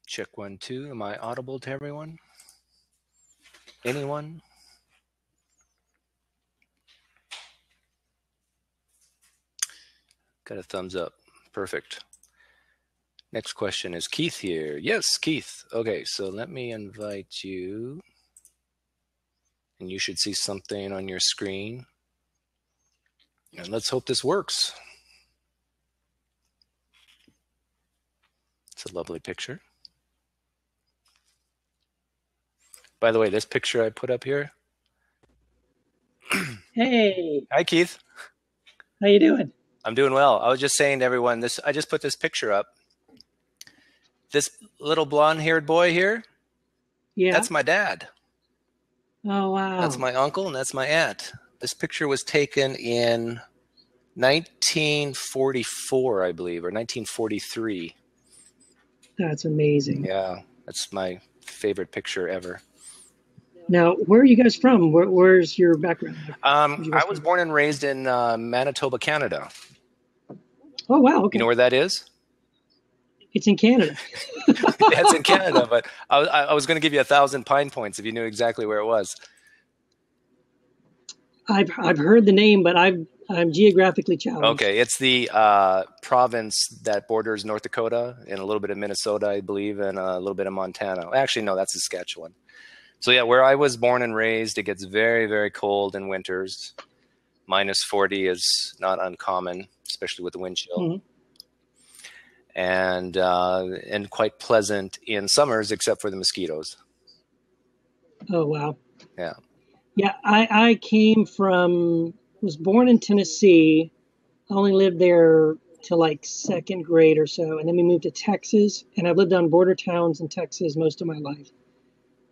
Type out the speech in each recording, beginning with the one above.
Check 1, 2. Am I audible to everyone? Anyone? Got a thumbs up. Perfect. Next question is Keith here. Yes, Keith. Okay, so let me invite you. And you should see something on your screen. And let's hope this works. It's a lovely picture. By the way, this picture I put up here. Hey. Hi, Keith. How you doing? I'm doing well. I was just saying to everyone, I just put this picture up. This little blonde-haired boy here, yeah, that's my dad. Oh, wow. That's my uncle, and that's my aunt. This picture was taken in 1944, I believe, or 1943. That's amazing. Yeah, that's my favorite picture ever. Now, where are you guys from? Where's your background? I was born and raised in Manitoba, Canada. Oh, wow. Okay. You know where that is? It's in Canada. That's in Canada, but I was going to give you 1,000 Pine points if you knew exactly where it was. I've heard the name, but I'm geographically challenged. Okay, it's the province that borders North Dakota and a little bit of Minnesota, I believe, and a little bit of Montana. Actually, no, that's Saskatchewan. So yeah, where I was born and raised, it gets very, very cold in winters. Minus 40 is not uncommon, especially with the wind chill. Mm-hmm. And quite pleasant in summers, except for the mosquitoes. Oh, wow. Yeah. Yeah, I was born in Tennessee. I only lived there till like second grade or so. And then we moved to Texas, and I've lived on border towns in Texas most of my life.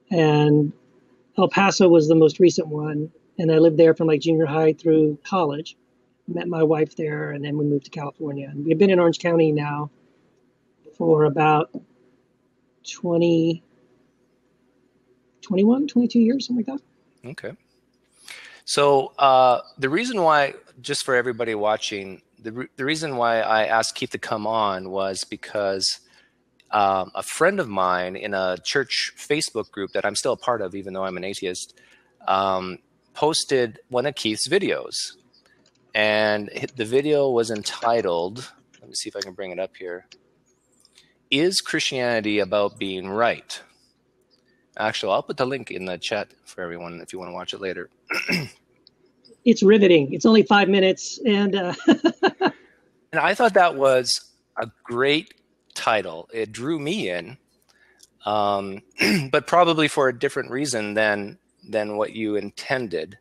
And El Paso was the most recent one. And I lived there from like junior high through college. Met my wife there, and then we moved to California. And we've been in Orange County now for about 22 years, something like that. Okay. So the reason why, just for everybody watching, the reason why I asked Keith to come on was because a friend of mine in a church Facebook group that I'm still a part of, even though I'm an atheist, posted one of Keith's videos. And the video was entitled, let me see if I can bring it up here, Is Christianity About Being Right? Actually, I'll put the link in the chat for everyone if you want to watch it later. It's riveting. It's only 5 minutes. And and I thought that was a great title. It drew me in, but probably for a different reason than what you intended.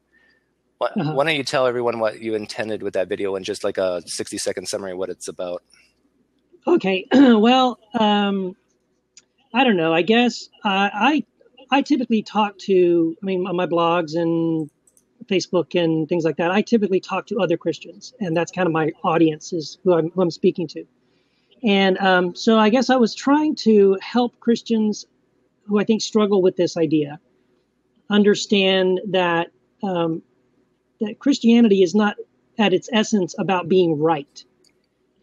Why don't you tell everyone what you intended with that video and just like a 60-second summary of what it's about? Okay. Well, I don't know. I guess I typically talk to, on my blogs and Facebook and things like that, I typically talk to other Christians, and that's kind of my audience is who I'm speaking to. And so I guess I was trying to help Christians who I think struggle with this idea understand that that Christianity is not at its essence about being right.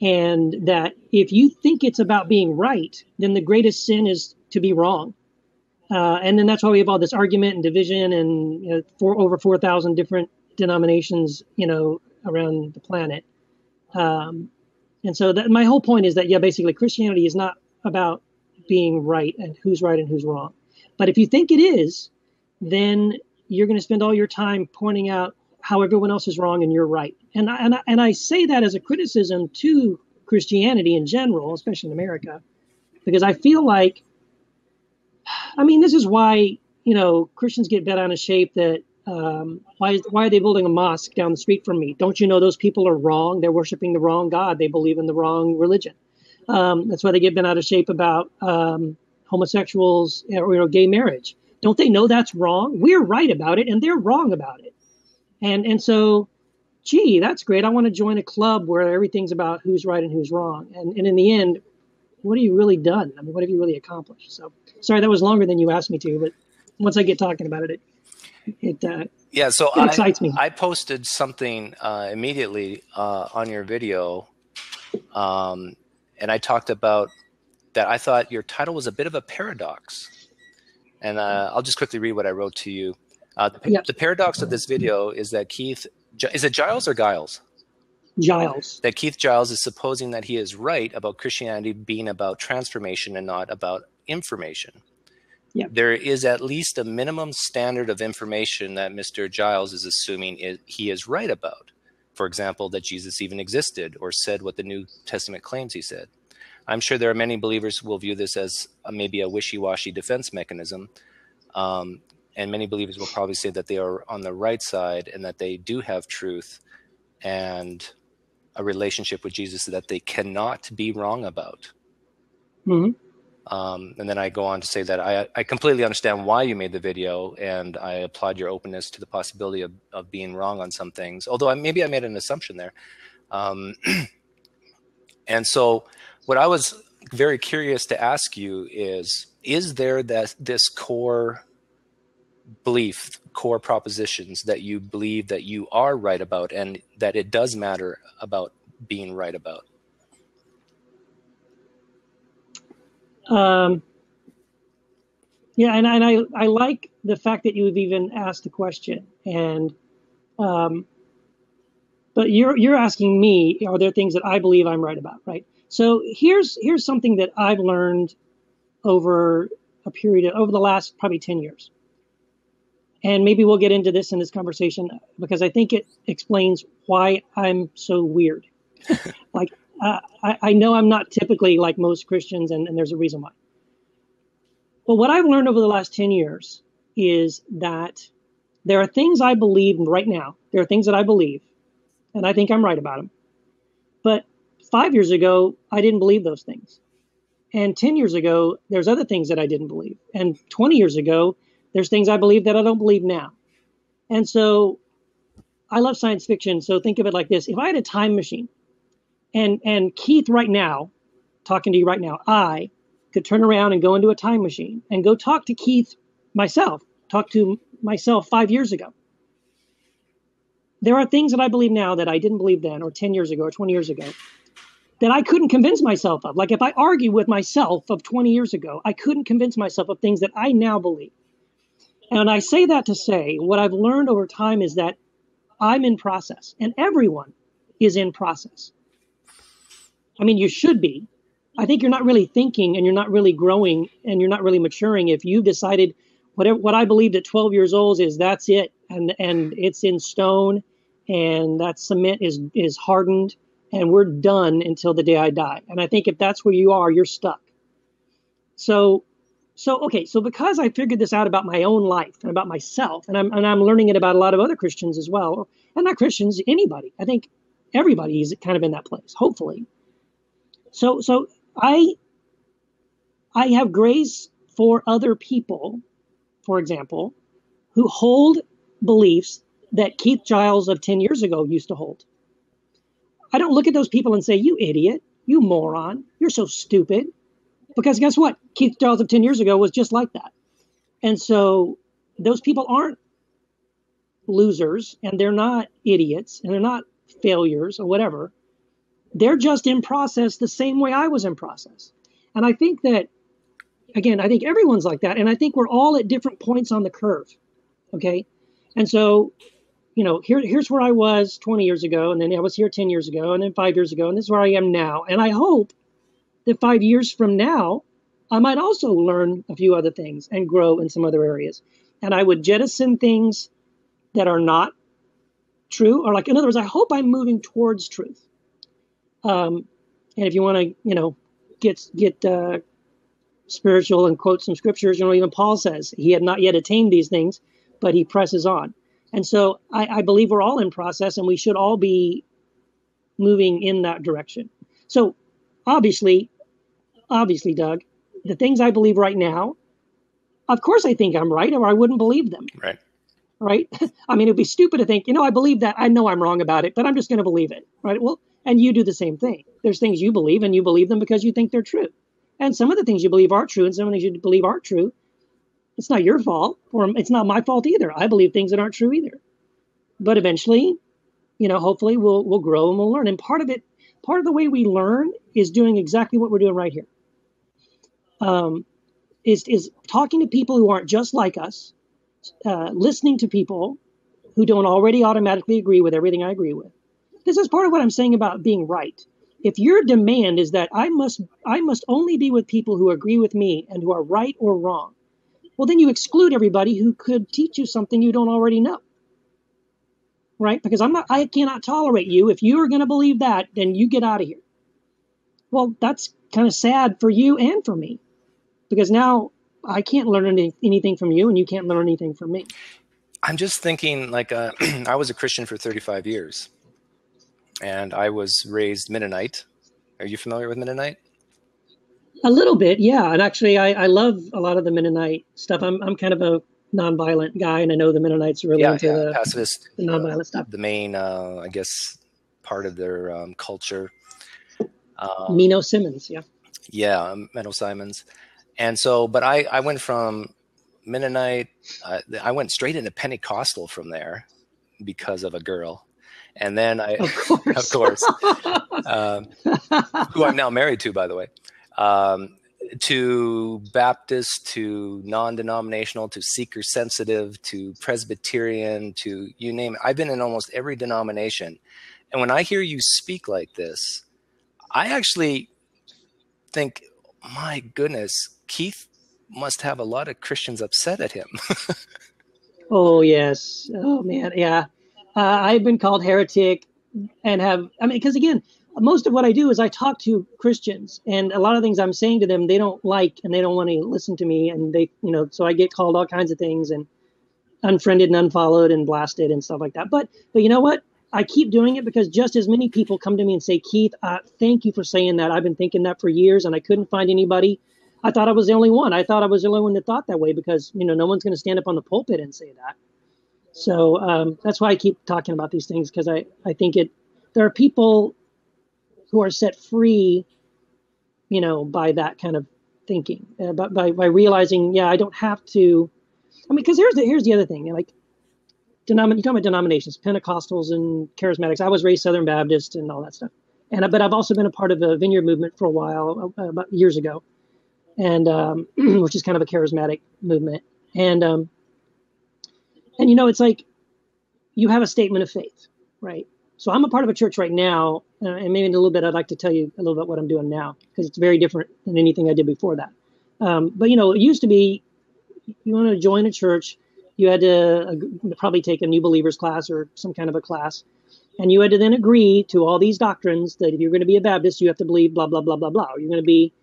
And that if you think it's about being right, then the greatest sin is to be wrong. And then that's why we have all this argument and division and over 4,000 different denominations, around the planet. And so my whole point is that, basically Christianity is not about being right and who's wrong. But if you think it is, then you're going to spend all your time pointing out how everyone else is wrong and you're right. And I say that as a criticism to Christianity in general, especially in America, because I feel like, this is why, Christians get bent out of shape that why are they building a mosque down the street from me? Don't you know those people are wrong? They're worshiping the wrong God. They believe in the wrong religion. That's why they get bent out of shape about homosexuals or gay marriage. Don't they know that's wrong? We're right about it and they're wrong about it. And so, gee, that's great. I want to join a club where everything's about who's right and who's wrong. And in the end, what have you really done? What have you really accomplished? So, sorry, that was longer than you asked me to, but once I get talking about it, it excites me. I posted something immediately on your video, and I talked about that I thought your title was a bit of a paradox. And I'll just quickly read what I wrote to you. The paradox of this video is that Keith, is it Giles or Giles? Giles. That Keith Giles is supposing that he is right about Christianity being about transformation and not about information. Yeah. There is at least a minimum standard of information that Mr. Giles is assuming he is right about. For example, that Jesus even existed or said what the New Testament claims he said. I'm sure there are many believers who will view this as maybe a wishy-washy defense mechanism. And many believers will probably say that they are on the right side and that they do have truth and a relationship with Jesus that they cannot be wrong about. Mm-hmm. And then I go on to say that I completely understand why you made the video, and I applaud your openness to the possibility of being wrong on some things, although maybe I made an assumption there. And so what I was very curious to ask you is there this core belief, core propositions that you believe that you are right about and that it does matter about being right about? Yeah, and I like the fact that you've even asked the question, and but you're asking me, are there things that I believe I'm right about, right? So here's something that I've learned over the last probably 10 years. And maybe we'll get into this in this conversation because I think it explains why I'm so weird. Like, I know I'm not typically like most Christians, and there's a reason why. But what I've learned over the last 10 years is that there are things I believe right now. There are things that I believe, and I think I'm right about them. But 5 years ago, I didn't believe those things. And 10 years ago, there's other things that I didn't believe. And 20 years ago, there's things I believe that I don't believe now. And so I love science fiction. So think of it like this. If I had a time machine and Keith right now, talking to you right now, I could turn around and go into a time machine and go talk to Keith talk to myself 5 years ago. There are things that I believe now that I didn't believe then, or 10 years ago, or 20 years ago, that I couldn't convince myself of. Like if I argue with myself of 20 years ago, I couldn't convince myself of things that I now believe. And I say that to say what I've learned over time is that I'm in process, and everyone is in process. I mean, you should be. I think you're not really thinking, and you're not really growing, and you're not really maturing if you've decided what I believed at 12 years old is that's it, and it's in stone, and that cement is hardened, and we're done until the day I die. And I think if that's where you are, you're stuck. So because I figured this out about my own life and about myself, and I'm learning it about a lot of other Christians as well, and not Christians, anybody. I think everybody is kind of in that place, hopefully. So I have grace for other people, for example, who hold beliefs that Keith Giles of 10 years ago used to hold. I don't look at those people and say, you idiot, you moron, you're so stupid. Because guess what? Keith Giles of 10 years ago was just like that. And so those people aren't losers, and they're not idiots, and they're not failures or whatever. They're just in process the same way I was in process. And I think that, again, I think everyone's like that. And I think we're all at different points on the curve. Okay. And so, here's where I was 20 years ago. And then I was here 10 years ago, and then 5 years ago. And this is where I am now. And I hope that 5 years from now, I might also learn a few other things and grow in some other areas. And I would jettison things that are not true, or like, in other words, I hope I'm moving towards truth. And if you want to, get spiritual and quote some scriptures, even Paul says he had not yet attained these things, but he presses on. And so I believe we're all in process, and we should all be moving in that direction. So obviously, Doug, the things I believe right now, of course I think I'm right, or I wouldn't believe them. Right. Right? I mean, it'd be stupid to think, I believe that. I know I'm wrong about it, but I'm just going to believe it. Right? Well, and you do the same thing. There's things you believe, and you believe them because you think they're true. And some of the things you believe are true, and some of the things you believe aren't true. It's not your fault, or it's not my fault either. I believe things that aren't true either. But eventually, hopefully we'll grow and we'll learn. And part of the way we learn is doing exactly what we're doing right here. um, is talking to people who aren't just like us, listening to people who don't already automatically agree with everything I agree with. This is part of what I'm saying about being right. If your demand is that I must only be with people who agree with me and who are right or wrong, well, then you exclude everybody who could teach you something you don't already know, right? Because I cannot tolerate you. If you are going to believe that, then you get out of here. Well, that's kind of sad for you and for me, because now I can't learn anything from you, and you can't learn anything from me. I'm just thinking, like, I was a Christian for 35 years, and I was raised Mennonite. Are you familiar with Mennonite? A little bit, yeah. And actually, I love a lot of the Mennonite stuff. I'm kind of a nonviolent guy, and I know the Mennonites are really Yeah, into yeah, the pacifist. the nonviolent stuff. The main, I guess, part of their culture. Mino Simmons, yeah. Yeah, Menno Simons. And so, but I went from Mennonite, I went straight into Pentecostal from there because of a girl. And then Of of course. course, um, who I'm now married to, by the way, um, to Baptist, to non-denominational, to seeker sensitive, to Presbyterian, to you name it. I've been in almost every denomination. And when I hear you speak like this, I actually think, my goodness, Keith must have a lot of Christians upset at him. Oh yes. Oh man, yeah. I've been called heretic, and I mean, because again, most of what I do is I talk to Christians, and a lot of things I'm saying to them they don't like, and they don't want to listen to me, and so I get called all kinds of things, and unfriended and unfollowed and blasted and stuff like that. But you know what? I keep doing it because just as many people come to me and say, Keith, thank you for saying that. I've been thinking that for years, and I couldn't find anybody. I thought I was the only one. I thought I was the only one that thought that way, because no one's going to stand up on the pulpit and say that. So that's why I keep talking about these things, because I think there are people who are set free, by that kind of thinking, by realizing, yeah, I don't have to. I mean, because here's the other thing, like, you talk about denominations, Pentecostals and Charismatics. I was raised Southern Baptist and all that stuff, but I've also been a part of the Vineyard movement for a while, about years ago, and which is kind of a charismatic movement, and it's like you have a statement of faith, right? So I'm a part of a church right now, and maybe in a little bit I'd like to tell you a little bit what I'm doing now, because it's very different than anything I did before that. But it used to be, you want to join a church, you had to probably take a new believers class or some kind of a class, and you had to then agree to all these doctrines that if you're going to be a Baptist, you have to believe blah blah blah blah blah. Or you're going to be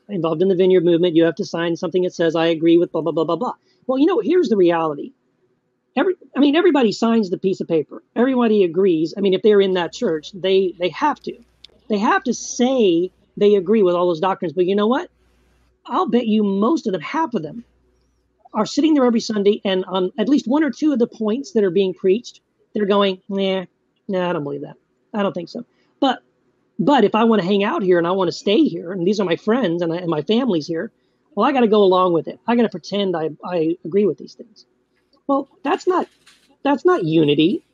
involved in the Vineyard movement, you have to sign something that says I agree with blah blah blah blah blah. Well, here's the reality. Everybody signs the piece of paper. Everybody agrees. I mean, if they're in that church, they have to say they agree with all those doctrines. But you know what? I'll bet you most of them, half of them, are sitting there every Sunday, and on at least one or two of the points that are being preached, they're going, nah, I don't believe that. I don't think so. But if I want to hang out here and I want to stay here, and these are my friends and my family's here, well, I got to go along with it. I got to pretend I agree with these things. Well, that's not unity.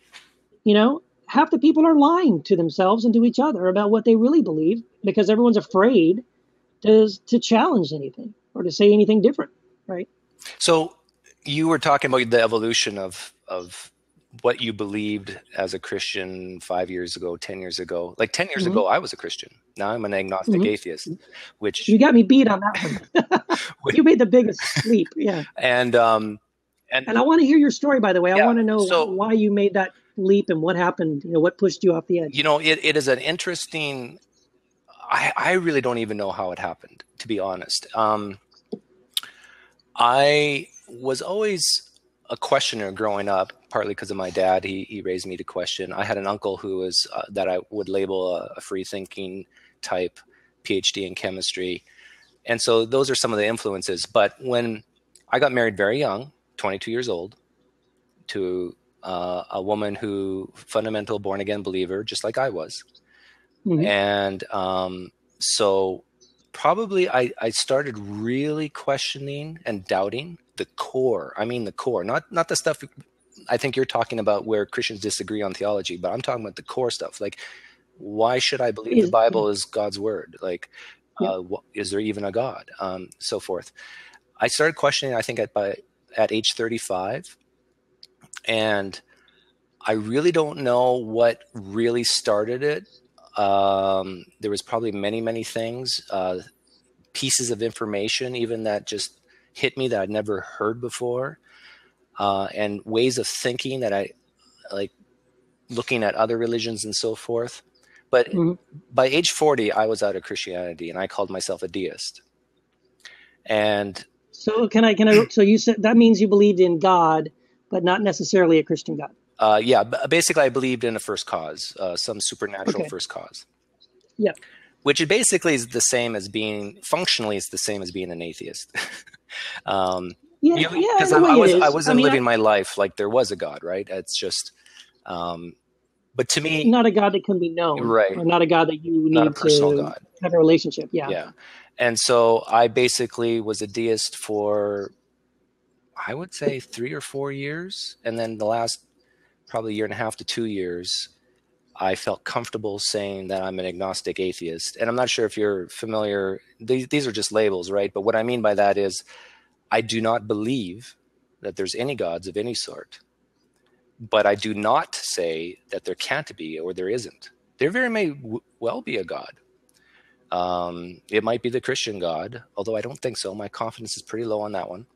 Half the people are lying to themselves and to each other about what they really believe, because everyone's afraid to challenge anything or to say anything different, right? So you were talking about the evolution of what you believed as a Christian 5 years ago, 10 years ago. Like 10 years Mm-hmm. ago, I was a Christian. Now I'm an agnostic Mm-hmm. atheist, which You got me beat on that one. You made the biggest leap, yeah. and and And I want to hear your story, by the way. I yeah. want to know So why you made that leap and what happened. What pushed you off the edge. it is an interesting. I really don't even know how it happened, to be honest. I was always a questioner growing up, partly because of my dad. He raised me to question. I had an uncle who was that I would label a free thinking type, PhD in chemistry, and so those are some of the influences. But when I got married very young, 22 years old, to a woman who fundamental born again believer, just like I was, Mm-hmm. and so probably I started really questioning and doubting the core. I mean, the core, not the stuff I think you're talking about where Christians disagree on theology, but I'm talking about the core stuff. Like, why should I believe the Yeah. Bible is God's word? Like, Yep. Is there even a God? So forth. I started questioning, I think, at age 35. And I really don't know what really started it. There was probably many, many things, pieces of information even that just hit me that I'd never heard before, and ways of thinking that I like, looking at other religions and so forth. But Hmm. by age 40, I was out of Christianity and I called myself a deist. And So so you said that means you believed in God, but not necessarily a Christian God. yeah, basically, I believed in a first cause, some supernatural Okay. first cause, Yeah. which basically is the same as functionally, it's the same as being an atheist. um, Yeah. Yeah. because In a way, it I is. I wasn't mean, living my life like there was a God, right? It's just, um, but to me, not a God that can be known, right, or not a God that you not a need personal to God. have a relationship. Yeah. Yeah. And so I basically was a deist for, I would say, 3 or 4 years. And then the last probably year and a half to 2 years, I felt comfortable saying that I'm an agnostic atheist. And I'm not sure if you're familiar, these are just labels, right? But what I mean by that is I do not believe that there's any gods of any sort, but I do not say that there can't be or there isn't. There very may well be a God. It might be the Christian God, although I don't think so. My confidence is pretty low on that one.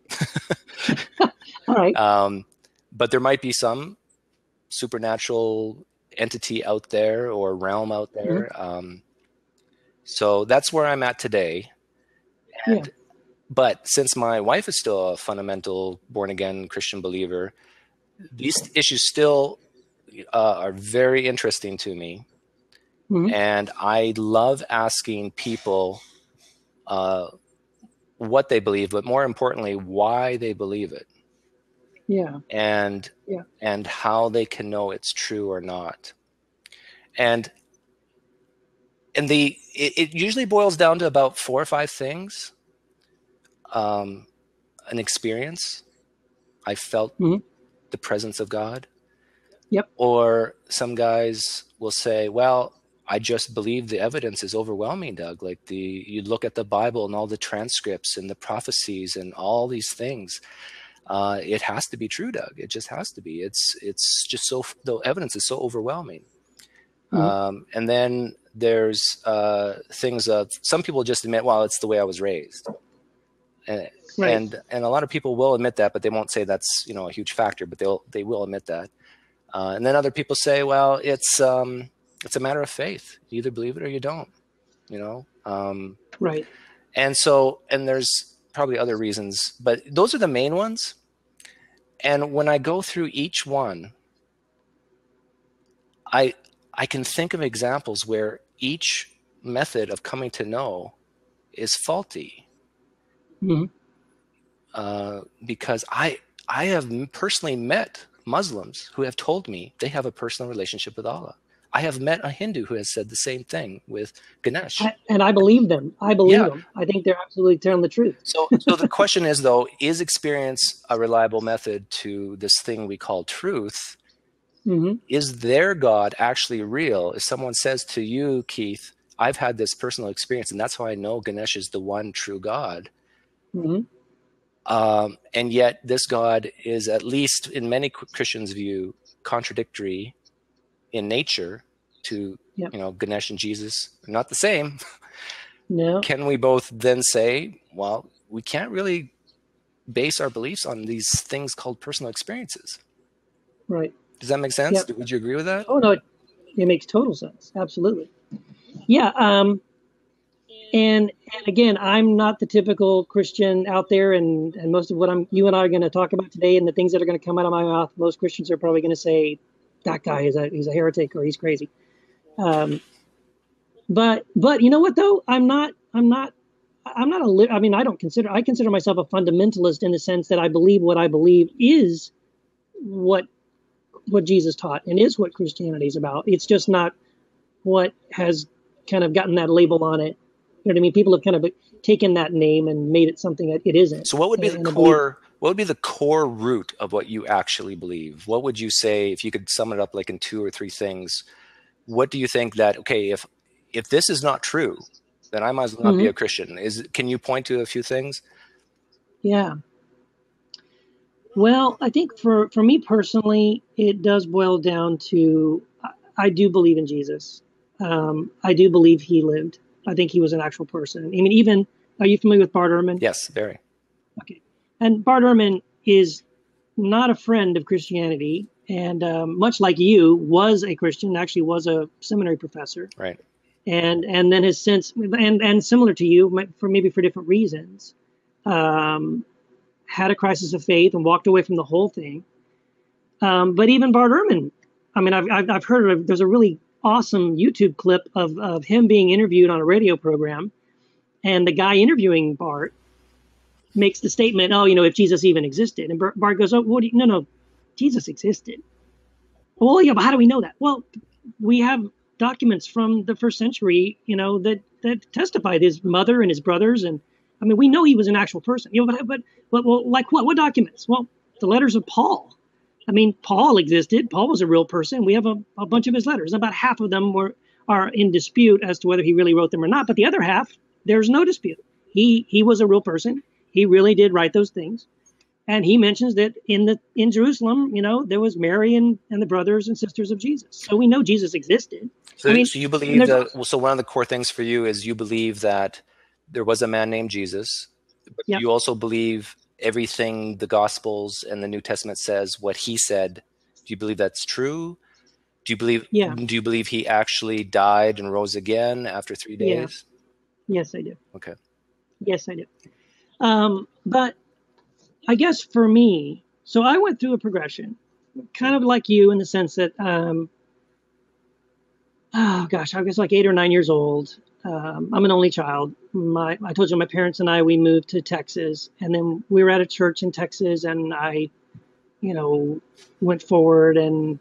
All right. But there might be some supernatural entity out there or realm out Mhm. there. So that's where I'm at today. Yeah. But since my wife is still a fundamental born again Christian believer, these issues still are very interesting to me. Hmm. And I love asking people uh, what they believe, but more importantly, why they believe it, Yeah. and Yeah. how they can know it's true or not. And it usually boils down to about 4 or 5 things. An experience. I felt Hmm. the presence of God. Yep. Or some guys will say, well, I just believe the evidence is overwhelming, Doug. Like you look at the Bible and all the transcripts and the prophecies and all these things. It has to be true, Doug. It just has to be. It's just so, the evidence is so overwhelming. Hmm. And then there's things of, some people just admit, well, it's the way I was raised. And, Right. and a lot of people will admit that, but they won't say that's, a huge factor, but they will admit that. And then other people say, well, it's a matter of faith. You either believe it or you don't, you know? Right. And there's probably other reasons, but those are the main ones. And when I go through each one, I I can think of examples where each method of coming to know is faulty, Hmm. because I have personally met Muslims who have told me they have a personal relationship with Allah. I have met a Hindu who has said the same thing with Ganesh. And I believe them. I believe Yeah. them. I think they're absolutely telling the truth. So the question is, though, is experience a reliable method to this thing we call truth? Hmm. Is their God actually real? If someone says to you, Keith, I've had this personal experience, and that's how I know Ganesh is the one true God. Hmm. And yet this God is, at least in many Christians' view, contradictory in nature to, Yep. Ganesh and Jesus are not the same. No. Can we both then say, well, we can't really base our beliefs on these things called personal experiences? Right. Does that make sense? Yep. Would you agree with that? Oh no, it makes total sense. Absolutely. Yeah. And again, I'm not the typical Christian out there, and most of what you and I are going to talk about today, and the things that are going to come out of my mouth, most Christians are probably going to say that guy he's a heretic or he's crazy. Um, but you know what though? I mean, I consider myself a fundamentalist in the sense that I believe what I believe is what Jesus taught and is what Christianity is about. It's just not what has kind of gotten that label on it. You know what I mean? People have kind of taken that name and made it something that it isn't. So what would be the And I believe, core? What would be the core root of what you actually believe? What would you say, if you could sum it up like in 2 or 3 things? What do you think that, okay, if this is not true, then I might as well not be Hmm. a Christian. Can you point to a few things? Yeah. Well, I think for me personally, it does boil down to I do believe in Jesus. I do believe he lived. I think he was an actual person. I mean, even, are you familiar with Bart Ehrman? Yes, very. Okay. And Bart Ehrman is not a friend of Christianity, and much like you, was a Christian, actually was a seminary professor, Right. and then has since, and similar to you, for maybe for different reasons, um, had a crisis of faith and walked away from the whole thing. But even Bart Ehrman, I mean, I've heard of, there's a really awesome YouTube clip of him being interviewed on a radio program, and the guy interviewing Bart makes the statement, "Oh, if Jesus even existed," and Bart goes, "Oh, no, Jesus existed." Well, yeah, but how do we know that? Well, we have documents from the first century, that testified his mother and his brothers, and I mean, we know he was an actual person. But well, like what? What documents? Well, the letters of Paul. I mean, Paul existed. Paul was a real person. We have a bunch of his letters. About half of them are in dispute as to whether he really wrote them or not. But the other half, there's no dispute. He was a real person. He really did write those things. And he mentions that in Jerusalem, there was Mary and the brothers and sisters of Jesus. So we know Jesus existed. I So, mean, so you and believe there's that, also, well, so one of the core things for you is you believe that there was a man named Jesus, but yeah, you also believe everything the Gospels and the New Testament says, what he said. Do you believe that's true? Do you believe yeah, do you believe he actually died and rose again after three yeah. days? Yes, I do. Okay. Yes, I do. But I guess for me, so I went through a progression, kind of like you in the sense that, oh gosh, I was like 8 or 9 years old. I'm an only child. I told you my parents and I, we moved to Texas, and then we were at a church in Texas, and I, you know, went forward and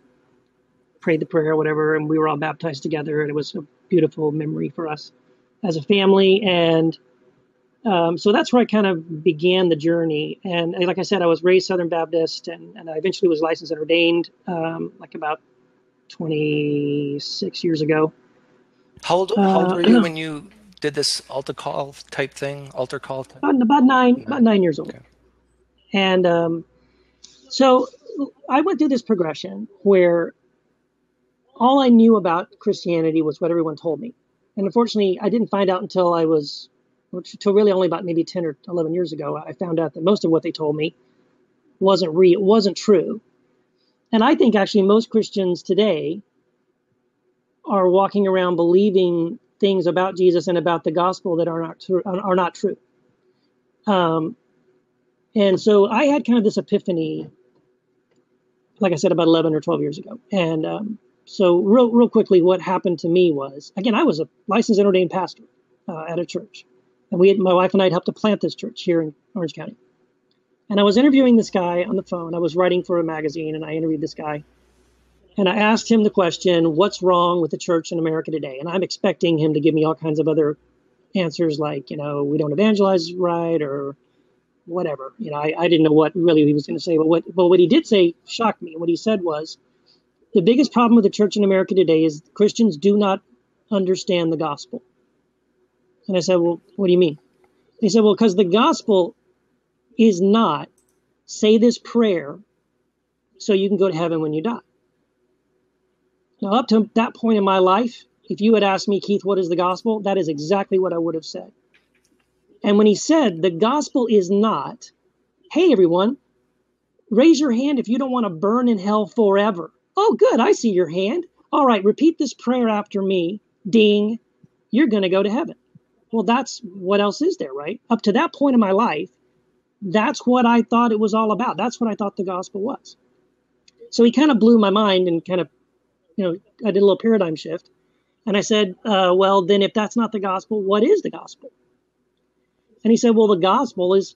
prayed the prayer or whatever, and we were all baptized together, and it was a beautiful memory for us as a family. And so that's where I kind of began the journey. And like I said, I was raised Southern Baptist, and I eventually was licensed and ordained like about 26 years ago. How old were you About, when you did this altar call type thing? Altar call type? about nine, about Nine. 9 years old. Okay. And so I went through this progression where all I knew about Christianity was what everyone told me. And unfortunately, I didn't find out until really only about maybe 10 or 11 years ago. I found out that most of what they told me wasn't real, wasn't true. And I think actually most Christians today are walking around believing things about Jesus and about the gospel that are not true. Um, and so I had kind of this epiphany, like I said, about 11 or 12 years ago. And so real quickly, what happened to me was, again, I was a licensed and ordained pastor at a church. And my wife and I had helped to plant this church here in Orange County. And I was interviewing this guy on the phone. I was writing for a magazine, and I interviewed this guy. And I asked him the question, what's wrong with the church in America today? And I'm expecting him to give me all kinds of other answers like, we don't evangelize right or whatever. I didn't know what really he was going to say. But what he did say shocked me. What he said was, the biggest problem with the church in America today is Christians do not understand the gospel. And I said, well, what do you mean? He said, well, because the gospel is not say this prayer so you can go to heaven when you die. Now, up to that point in my life, if you had asked me, Keith, what is the gospel? That is exactly what I would have said. And when he said the gospel is not, hey, everyone, raise your hand if you don't want to burn in hell forever. Oh, good. I see your hand. All right. Repeat this prayer after me. Ding. You're going to go to heaven. Well, that's what else is there, right? Up to that point in my life, that's what I thought it was all about. That's what I thought the gospel was. So he kind of blew my mind and kind of, I did a little paradigm shift. And I said, well, then if that's not the gospel, what is the gospel? And he said, well, the gospel is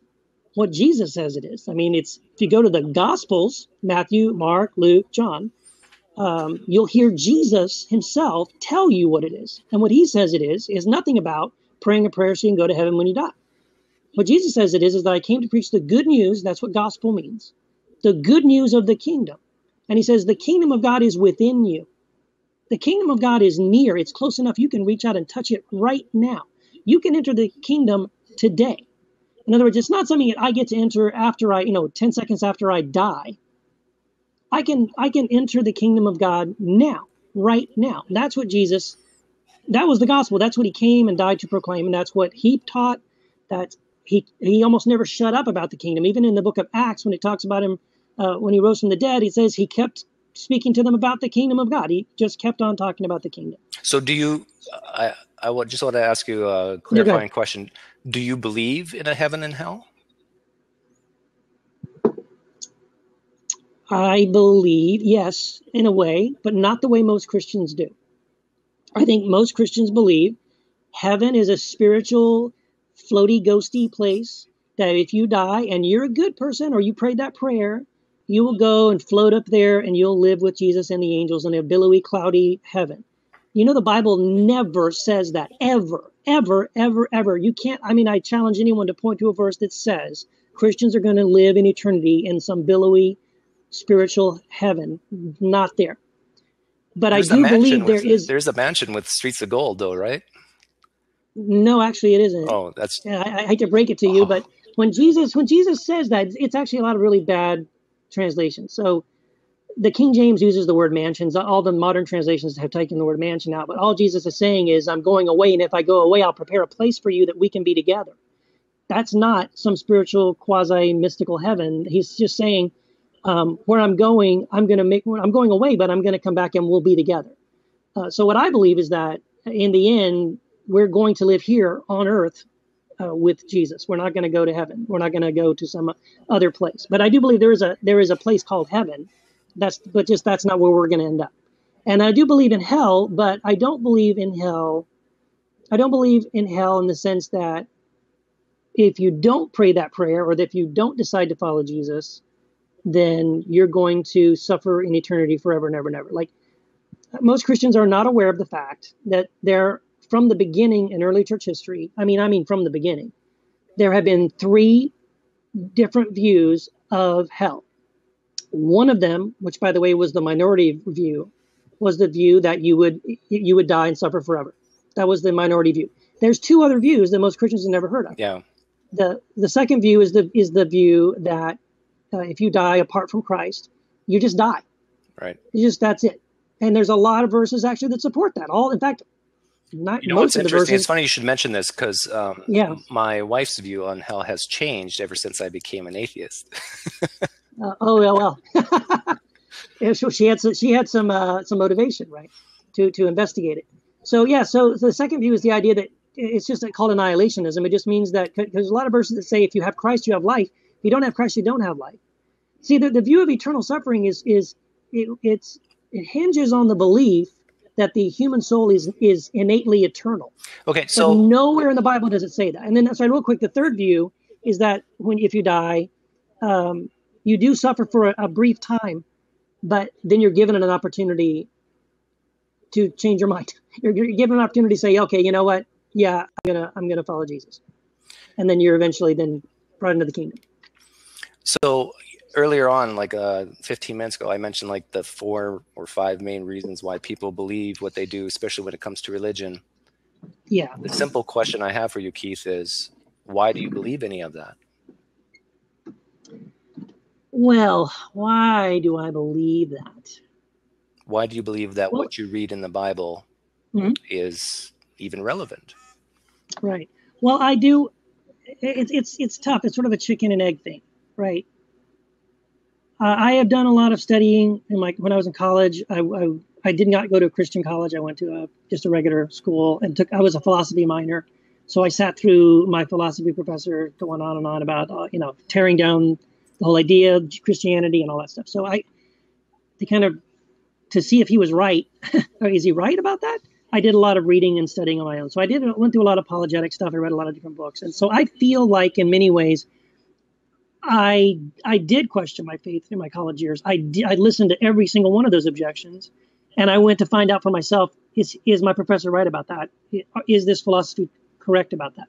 what Jesus says it is. I mean, if you go to the gospels, Matthew, Mark, Luke, John, you'll hear Jesus himself tell you what it is. And what he says it is nothing about praying a prayer so you can go to heaven when you die. What Jesus says it is that I came to preach the good news. That's what gospel means. The good news of the kingdom. And he says, the kingdom of God is within you. The kingdom of God is near. It's close enough you can reach out and touch it right now. You can enter the kingdom today. In other words, it's not something that I get to enter after 10 seconds after I die. I can enter the kingdom of God now, right now. That was the gospel. That's what he came and died to proclaim, and that's what he taught. That he almost never shut up about the kingdom. Even in the book of Acts, when it talks about him when he rose from the dead, he says he kept speaking to them about the kingdom of God. He just kept on talking about the kingdom. So do you, just want to ask you a clarifying question. Do you believe in a heaven and hell? I believe, yes, in a way, but not the way most Christians do. I think most Christians believe heaven is a spiritual, floaty, ghosty place that if you die and you're a good person or you prayed that prayer, you will go and float up there and you'll live with Jesus and the angels in a billowy, cloudy heaven. You know, the Bible never says that, ever, ever, ever, ever. You can't, I challenge anyone to point to a verse that says Christians are going to live in eternity in some billowy, spiritual heaven. Not there. But I do believe there's a mansion with streets of gold, though, right? No, actually, it isn't. Oh, I hate to break it to you, but when Jesus says that, it's actually a lot of really bad translations. So the King James uses the word mansions. All the modern translations have taken the word mansion out. But all Jesus is saying is, I'm going away, and if I go away, I'll prepare a place for you that we can be together. That's not some spiritual quasi-mystical heaven. He's just saying, where I'm going, I'm going away, but I'm going to come back and we'll be together. So what I believe is that in the end, we're going to live here on earth with Jesus. We're not going to go to heaven. We're not going to go to some other place. But I do believe there is a place called heaven. That's not where we're going to end up. And I do believe in hell, but I don't believe in hell. I don't believe in hell in the sense that if you don't pray that prayer or that if you don't decide to follow Jesus, then you're going to suffer in eternity forever and ever and ever. Like, most Christians are not aware of the fact that from the beginning in early church history, from the beginning, there have been 3 different views of hell. One of them, which by the way was the minority view, was the view that you would die and suffer forever. That was the minority view. There's 2 other views that most Christians have never heard of. Yeah. The second view is the view that if you die apart from Christ, you just die. Right. That's it. And there's a lot of verses actually that support that. In fact, what's interesting? It's funny you should mention this because my wife's view on hell has changed ever since I became an atheist. Well. She had some motivation, right, to investigate it. So the second view is the idea that it's just called annihilationism. It just means that there's a lot of verses that say if you have Christ, you have life. If you don't have Christ, you don't have life. See, the view of eternal suffering it hinges on the belief that the human soul is innately eternal. Okay, so but nowhere in the Bible does it say that. And then, sorry, real quick, the third view is that if you die, you do suffer for a brief time, but then you're given an opportunity to change your mind. You're given an opportunity to say, okay, you know what? Yeah, I'm gonna follow Jesus, and then you're eventually then brought into the kingdom. So earlier on, like 15 minutes ago, I mentioned like the 4 or 5 main reasons why people believe what they do, especially when it comes to religion. Yeah. The simple question I have for you, Keith, is why do you believe any of that? Well, why do I believe that? Why do you believe that what you read in the Bible is even relevant? Right. Well, I do. It's tough. It's sort of a chicken and egg thing, right? I have done a lot of studying. When I was in college, I did not go to a Christian college. I went to just a regular school and I was a philosophy minor. So I sat through my philosophy professor going on and on about, tearing down the whole idea of Christianity and all that stuff. So to see if he was right, or is he right about that? I did a lot of reading and studying on my own. So I went through a lot of apologetic stuff. I read a lot of different books. And so I feel like in many ways, I did question my faith in my college years. I listened to every single one of those objections. And I went to find out for myself, is my professor right about that? Is this philosophy correct about that?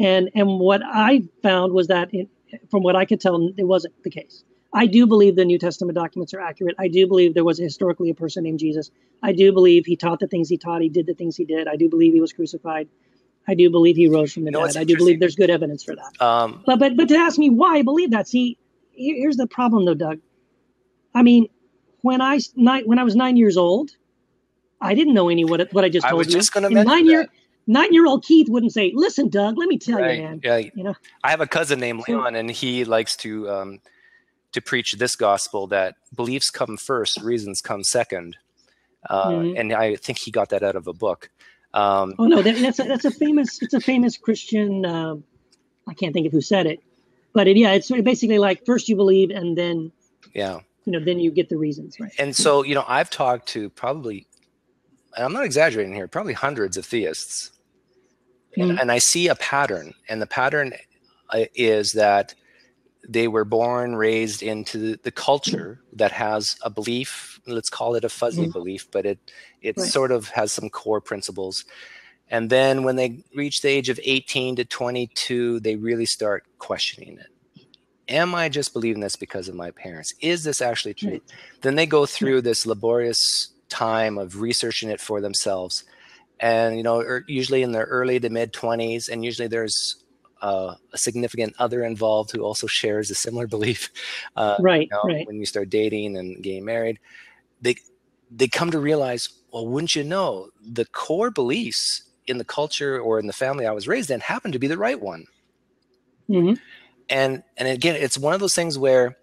And what I found was that, from what I could tell, it wasn't the case. I do believe the New Testament documents are accurate. I do believe there was historically a person named Jesus. I do believe he taught the things he taught. He did the things he did. I do believe he was crucified. I do believe he rose from the You know what's dead. I do believe interesting? there's good evidence for that. Um, But to ask me why I believe that, see, here's the problem though, Doug. I mean, when I was 9 years old, I didn't know any what I just I was told you. just going to And mention that. 9-year-old Keith wouldn't say, "Listen, Doug, let me tell you, Right. man." Yeah. You know. I have a cousin named So Leon, and he likes to preach this gospel that beliefs come first, reasons come second. mhm. And I think he got that out of a book. Oh no, that's a famous it's a famous Christian. I can't think of who said it, but yeah, it's basically like first you believe and then Yeah. then you get the reasons, right? And so, I've talked to probably, and I'm not exaggerating here, probably hundreds of theists. Mm, And I see a pattern. And the pattern is that they were born, raised into the culture that has a belief. Let's call it a fuzzy mm, belief, but it right. sort of has some core principles. And then when they reach the age of 18 to 22, they really start questioning it. Am I just believing this because of my parents? Is this actually true? Right. Then they go Yeah. through this laborious time of researching it for themselves. And, usually in their early to mid 20s, and usually there's a significant other involved who also shares a similar belief. Right. Right. When you start dating and getting married, they they come to realize, well, wouldn't you know, the core beliefs in the culture or in the family I was raised in happen to be the right one. Hmm. And again, it's one of those things where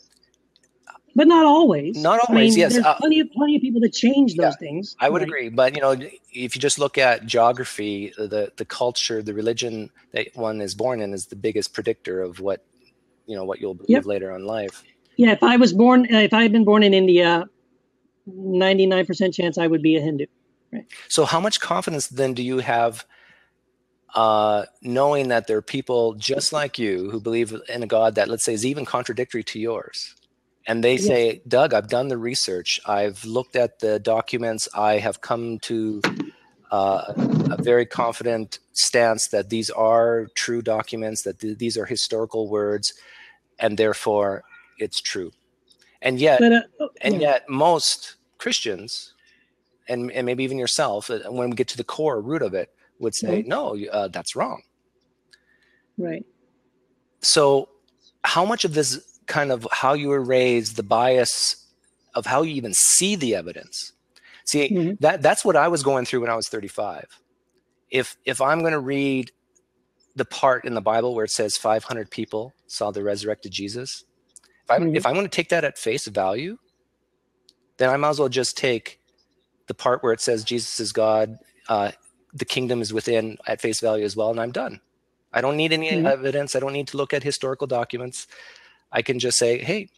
But not always. not I always, mean, yes, there's plenty of people that change yeah, those things, I would right? agree. But if you just look at geography, the culture, the religion that one is born in is the biggest predictor of what you'll believe Yep. later in life. Yeah. If I had been born in India, 99% chance I would be a Hindu. Right. So how much confidence then do you have knowing that there are people just like you who believe in a God that, let's say, is even contradictory to yours? And they Yes. say, Doug, I've done the research. I've looked at the documents. I have come to a very confident stance that these are true documents, that these are historical words, and therefore it's true. And yet, But and yeah. yet most Christians, and maybe even yourself, when we get to the core root of it, would say, Mhm. no, that's wrong. Right. So how much of this kind of how you were raised, the bias of how you even see the evidence? See, Hmm. that's what I was going through when I was 35. If I'm going to read the part in the Bible where it says 500 people saw the resurrected Jesus, Hmm. if I'm going to take that at face value, then I might as well just take the part where it says Jesus is God, the kingdom is within at face value as well, and I'm done. I don't need any Hmm. evidence. I don't need to look at historical documents. I can just say, hey,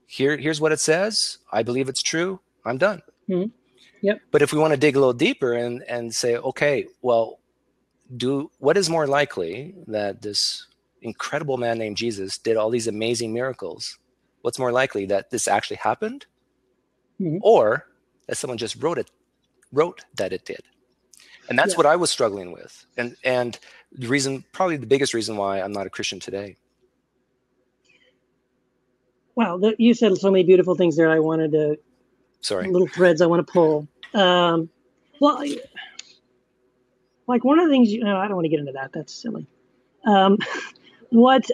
here's what it says. I believe it's true. I'm done. Hmm. Yep. But if we want to dig a little deeper and say, okay, well, what is more likely that this incredible man named Jesus did all these amazing miracles? What's more likely, that this actually happened, Hmm. or that someone just wrote that it did? And that's Yeah. what I was struggling with. And the reason, probably the biggest reason why I'm not a Christian today. Wow. You said so many beautiful things there. I wanted to Sorry. little threads I want to pull. Well, like one of the things no, I don't want to get into that. That's silly. Um, what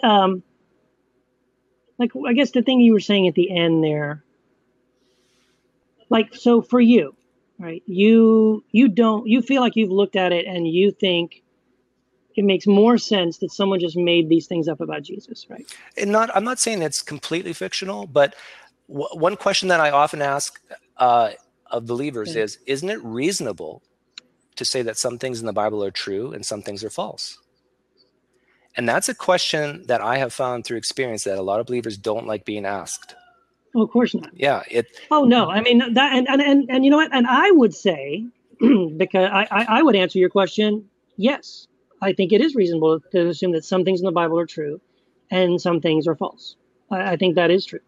like I guess the thing you were saying at the end there, like so for you, right? You feel like you've looked at it and you think it makes more sense that someone just made these things up about Jesus, right? And I'm not saying it's completely fictional, but one question that I often ask of believers Okay. is, isn't it reasonable to say that some things in the Bible are true and some things are false? And that's a question that I have found through experience that a lot of believers don't like being asked. Oh, of course not. Yeah, Oh no, I mean that, and you know what? And I would say, because I would answer your question, yes, I think it is reasonable to assume that some things in the Bible are true, and some things are false. I think that is true.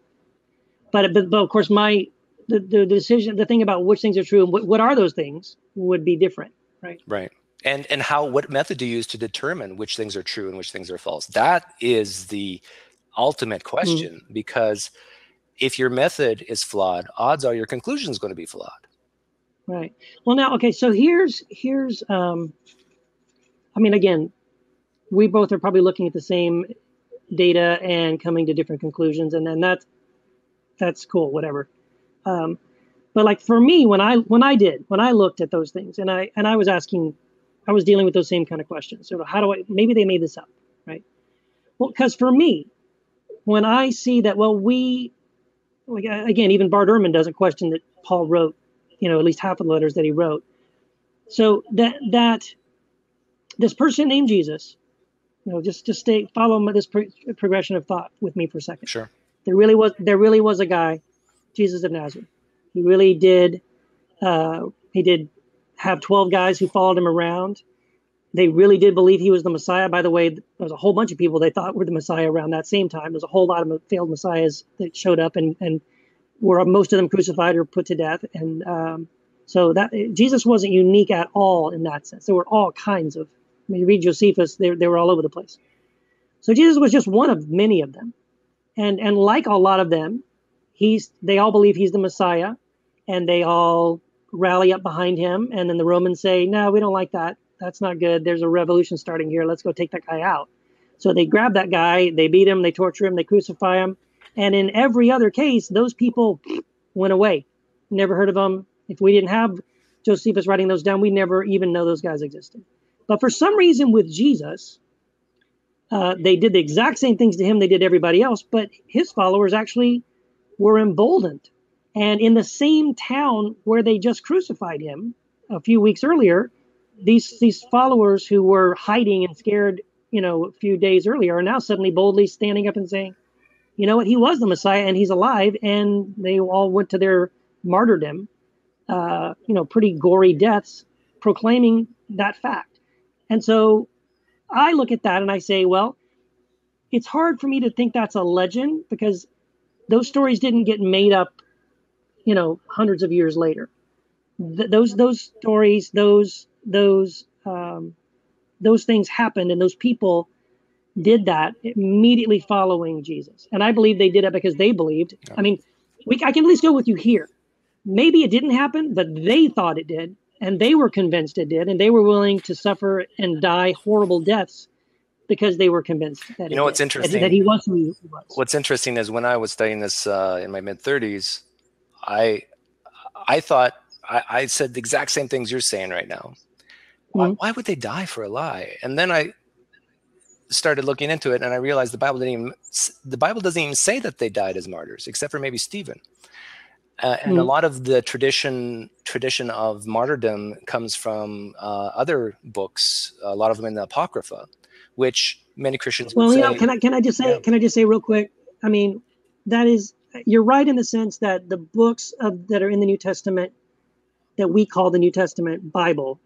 But of course, the decision, the thing about which things are true and what are those things would be different, right? right. And what method do you use to determine which things are true and which things are false? That is the ultimate Mm, question, because if your method is flawed, odds are your conclusion is going to be flawed. right. Well, now, okay. So here's I mean, again, we both are probably looking at the same data and coming to different conclusions, and then that's cool, whatever. Um, but like for me, when I looked at those things, and I was asking, I was dealing with those same kind of questions. So how do I? Maybe they made this up, right? Well, because for me, when I see that, well, like again, even Bart Ehrman doesn't question that Paul wrote, at least half of the letters that he wrote. So that this person named Jesus, just stay follow this progression of thought with me for a second. Sure. There really was a guy, Jesus of Nazareth. He really did. He did have 12 guys who followed him around. They really did believe he was the Messiah. By the way, there was a whole bunch of people they thought were the Messiah around that same time. There's a whole lot of failed messiahs that showed up and were most of them crucified or put to death. And so that Jesus wasn't unique at all in that sense. There were all kinds of. I mean, you read Josephus; they were all over the place. So Jesus was just one of many of them, and like a lot of them, they all believe he's the Messiah, and they all rally up behind him. And then the Romans say, "No, we don't like that. That's not good. There's a revolution starting here. Let's go take that guy out." So they grab that guy, they beat him, they torture him, they crucify him. And in every other case, those people went away. Never heard of them. If we didn't have Josephus writing those down, we never even know those guys existed. But for some reason with Jesus, they did the exact same things to him they did everybody else, but his followers actually were emboldened. And in the same town where they just crucified him a few weeks earlier, these followers who were hiding and scared, a few days earlier, are now suddenly boldly standing up and saying, you know what, he was the Messiah and he's alive. And they all went to their martyrdom, pretty gory deaths, proclaiming that fact. And so I look at that and I say, well, it's hard for me to think that's a legend because those stories didn't get made up, hundreds of years later. Those stories, those things happened, and those people did that immediately following Jesus. And I believe they did it because they believed. I mean, I can at least go with you here. Maybe it didn't happen, but they thought it did, and they were convinced it did, and they were willing to suffer and die horrible deaths because they were convinced that What's interesting? That he was who he was. What's interesting is when I was studying this in my mid-30s, I thought I said the exact same things you're saying right now. Why would they die for a lie? And then I started looking into it, and I realized the Bible doesn't even say that they died as martyrs, except for maybe Stephen. And a lot of the tradition of martyrdom comes from other books, a lot of them in the Apocrypha, which many Christians would say. Can I just say real quick? I mean, you're right in the sense that the books that are in the New Testament that we call the New Testament Bible,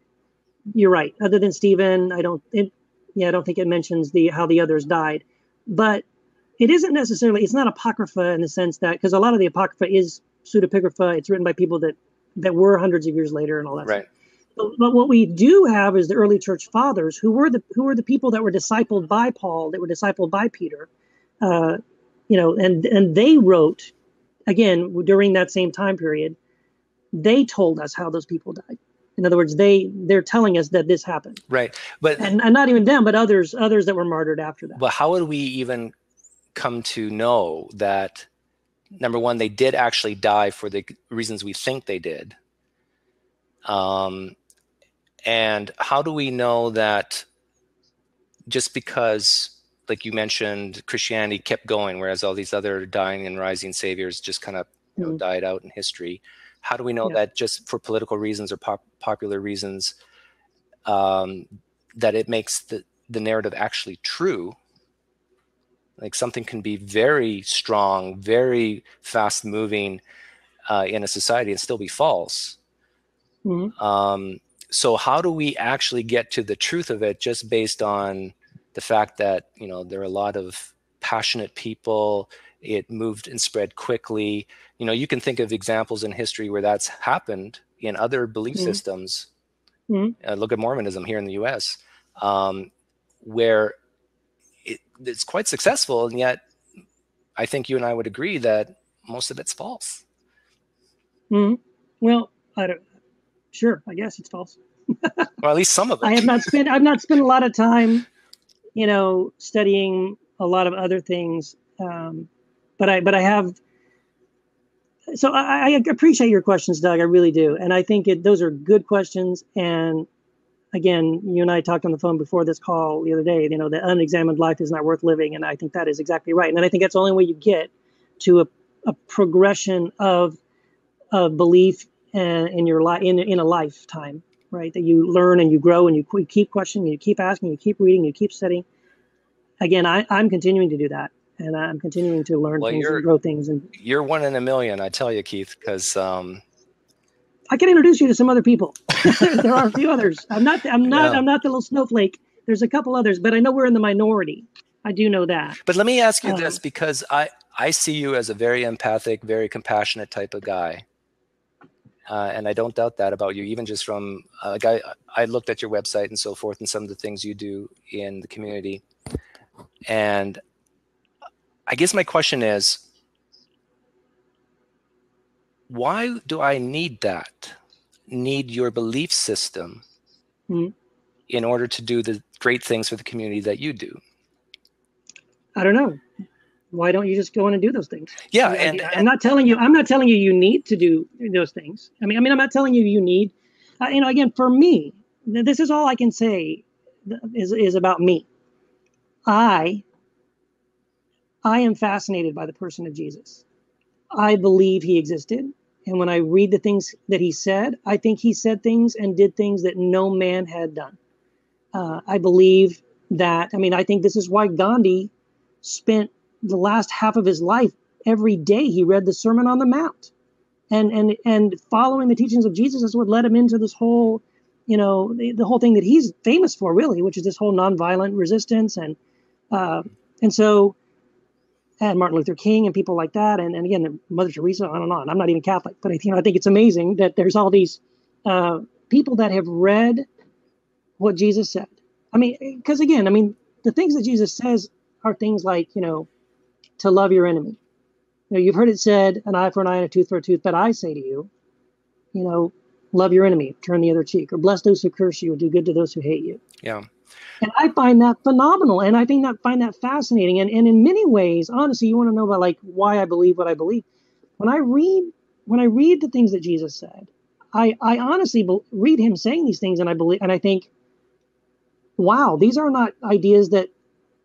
you're right. Other than Stephen, I don't think it mentions how the others died, but it isn't necessarily. It's not Apocrypha in the sense that, because a lot of the Apocrypha is pseudepigrapha. It's written by people that were hundreds of years later and all that. Right. Stuff. But what we do have is the early church fathers who were the people that were discipled by Paul, that were discipled by Peter, and they wrote, again, during that same time period, they told us how those people died. In other words, they're telling us that this happened. Right. But and not even them, but others that were martyred after that. But how would we even come to know that, number one, they did actually die for the reasons we think they did? And how do we know that just because, like you mentioned, Christianity kept going, whereas all these other dying and rising saviors just kind of died out in history? How do we know that just for political reasons or popular reasons, that it makes the narrative actually true? Like something can be very strong, very fast moving in a society and still be false. So how do we actually get to the truth of it just based on the fact that, there are a lot of passionate people, it moved and spread quickly. You can think of examples in history where that's happened in other belief systems. Look at Mormonism here in the US, where it's quite successful, and yet I think you and I would agree that most of it's false. Well, I guess it's false. Well, at least some of I it. have not spent I've not spent a lot of time, studying a lot of other things. But I have. So I appreciate your questions, Doug. I really do, and I think those are good questions. And again, you and I talked on the phone before this call the other day. The unexamined life is not worth living, and I think that is exactly right. And I think that's the only way you get to a progression of belief in your life in a lifetime, right? That you learn and you grow and you keep questioning, you keep asking, you keep reading, you keep studying. Again, I'm continuing to do that, and I'm continuing to learn Well, things and grow things. And you're one in a million, I tell you, Keith, because I can introduce you to some other people. There are a few others. I'm not. I'm not. yeah. I'm not the little snowflake. There's a couple others, but I know we're in the minority. I do know that. But let me ask you this, Um, because I see you as a very empathic, very compassionate type of guy. And I don't doubt that about you, even just from like I looked at your website and so forth and some of the things you do in the community. And I guess my question is, why do I need that? Need your belief system mm, in order to do the great things for the community that you do? I don't know. Why don't you just go in and do those things? Yeah, I'm not telling you. I'm not telling you you need to do those things. I'm not telling you you need. Again, for me, this is all I can say is about me. I I am fascinated by the person of Jesus. I believe he existed. And when I read the things that he said, I think he said things and did things that no man had done. I believe that, I think this is why Gandhi spent the last half of his life every day. He read the Sermon on the Mount. And following the teachings of Jesus is what led him into this whole, the whole thing that he's famous for, really, which is this whole nonviolent resistance. And so and Martin Luther King and people like that, and again, Mother Teresa, on and on. I'm not even Catholic, but I think it's amazing that there's all these people that have read what Jesus said. Because again, the things that Jesus says are things like, to love your enemy. You've heard it said, an eye for an eye and a tooth for a tooth, but I say to you, you know, love your enemy, turn the other cheek, or bless those who curse you, and do good to those who hate you. yeah. And I find that phenomenal, and I find that fascinating. And in many ways, honestly, you want to know about like why I believe what I believe. When I read the things that Jesus said, I honestly read him saying these things, and I believe, and I think, wow, these are not ideas that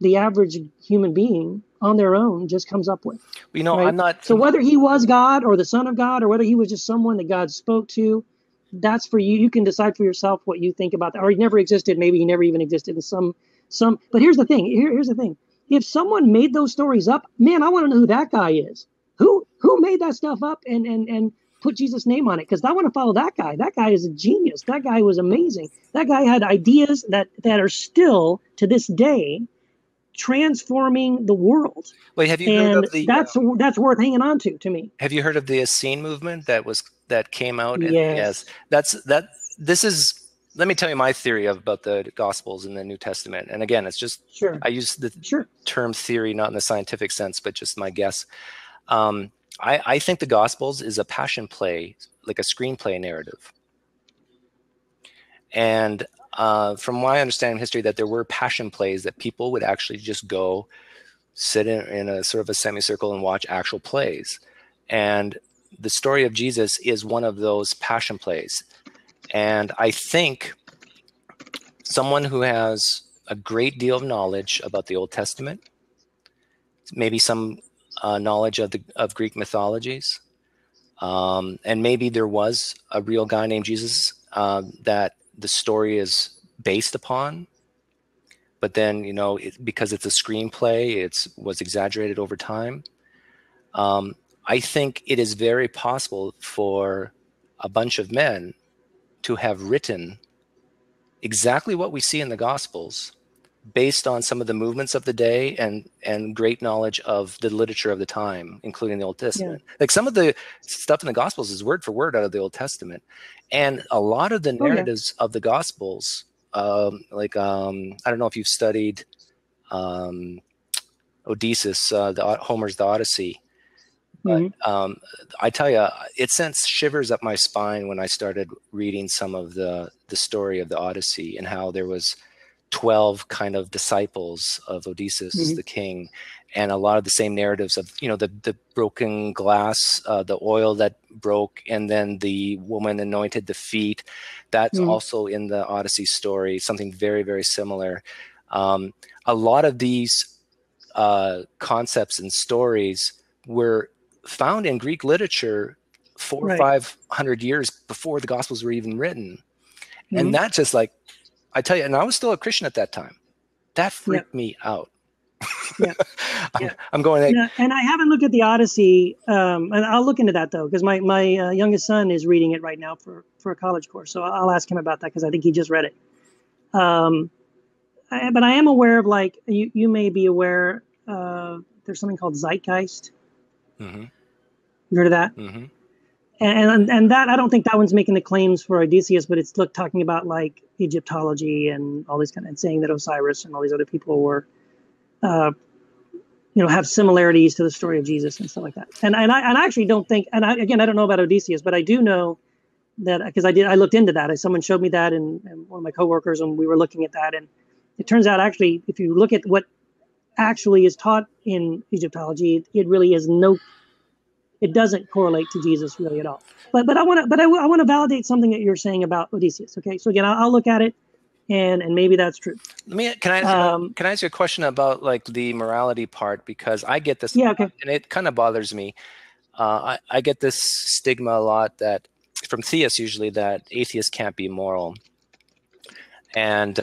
the average human being on their own just comes up with, I'm right? not. So whether he was God or the Son of God, or whether he was just someone that God spoke to, that's for you. You can decide for yourself what you think about that. Or he never existed. Maybe he never even existed in some. But here's the thing. Here's the thing. If someone made those stories up, man, I want to know who that guy is. Who made that stuff up and put Jesus' name on it? Because I want to follow that guy. That guy is a genius. That guy was amazing. That guy had ideas that are still to this day transforming the world, Wait, have you heard and of the? that's worth hanging on to me. Have you heard of the Essene movement that came out? And yes, Yes. that's that. This is. Let me tell you my theory about the Gospels in the New Testament. And again, it's just Sure. I use the Sure. term theory not in the scientific sense, but just my guess. I think the Gospels is a passion play, like a screenplay narrative. And from my understanding of history, that there were passion plays that people would actually just go sit in a sort of a semicircle and watch actual plays. And the story of Jesus is one of those passion plays. And I think someone who has a great deal of knowledge about the Old Testament, maybe some knowledge of Greek mythologies, and maybe there was a real guy named Jesus that the story is based upon, but then because it's a screenplay, it was exaggerated over time. I think it is very possible for a bunch of men to have written exactly what we see in the Gospels based on some of the movements of the day and great knowledge of the literature of the time, including the Old Yeah. Testament. Like some of the stuff in the Gospels is word for word out of the Old Testament. And a lot of the Oh yeah. narratives of the Gospels, I don't know if you've studied Odysseus, Homer's The Odyssey. But Hmm. I tell you, it sent shivers up my spine when I started reading some of the story of the Odyssey and how there was 12 kind of disciples of Odysseus Hmm. the king, and a lot of the same narratives of, the broken glass, the oil that broke, and then the woman anointed the feet. That's Hmm. also in the Odyssey story, something very, very similar. Um, a lot of these concepts and stories were found in Greek literature four or Right. 500 years before the Gospels were even written. And Hmm. that just like, I tell you, and I was still a Christian at that time. That Yeah. freaked me out. Yeah. I'm, Yeah. I'm going like, Yeah. And I haven't looked at the Odyssey, and I'll look into that though, because my youngest son is reading it right now for a college course. So I'll ask him about that because I think he just read it. Um, but I am aware of, like, you may be aware. There's something called Zeitgeist. mm-hmm, You heard of that? mm-hmm, And that, I don't think that one's making the claims for Odysseus, but it's talking about like Egyptology and all these kind of, and saying that Osiris and all these other people were, uh, have similarities to the story of Jesus and stuff like that. And I actually don't think, again, I don't know about Odysseus, but I do know that, because I looked into that. Someone showed me that, and one of my coworkers, and we were looking at that, and it turns out, actually, if you look at what actually is taught in Egyptology, it really is no, it doesn't correlate to Jesus really at all. But I want to validate something that you're saying about Odysseus. Okay, so again, I'll look at it, and maybe that's true. can I ask you a question about like the morality part? Because I get this a Yeah. lot, Okay. and it kind of bothers me. I get this stigma a lot that from theists usually that atheists can't be moral. And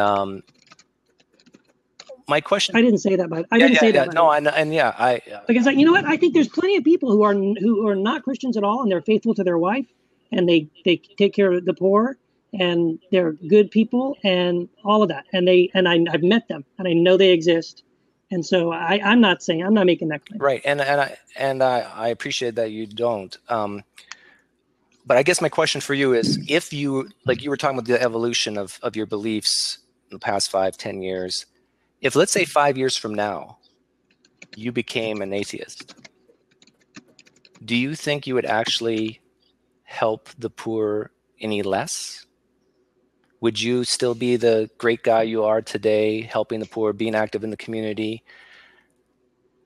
my question, I didn't say that, but I yeah, didn't yeah, say yeah, that, by the no, way. and yeah, Because, you know what, I think there's plenty of people who are not Christians at all, and they're faithful to their wife, and they take care of the poor, and they're good people, and all of that. I've met them, and I know they exist. And so I'm not making that claim. right, and I appreciate that you don't. But I guess my question for you is, if you like you were talking about the evolution of your beliefs in the past 5, 10 years, if let's say 5 years from now you became an atheist, do you think you would actually help the poor any less? Would you still be the great guy you are today, helping the poor, being active in the community?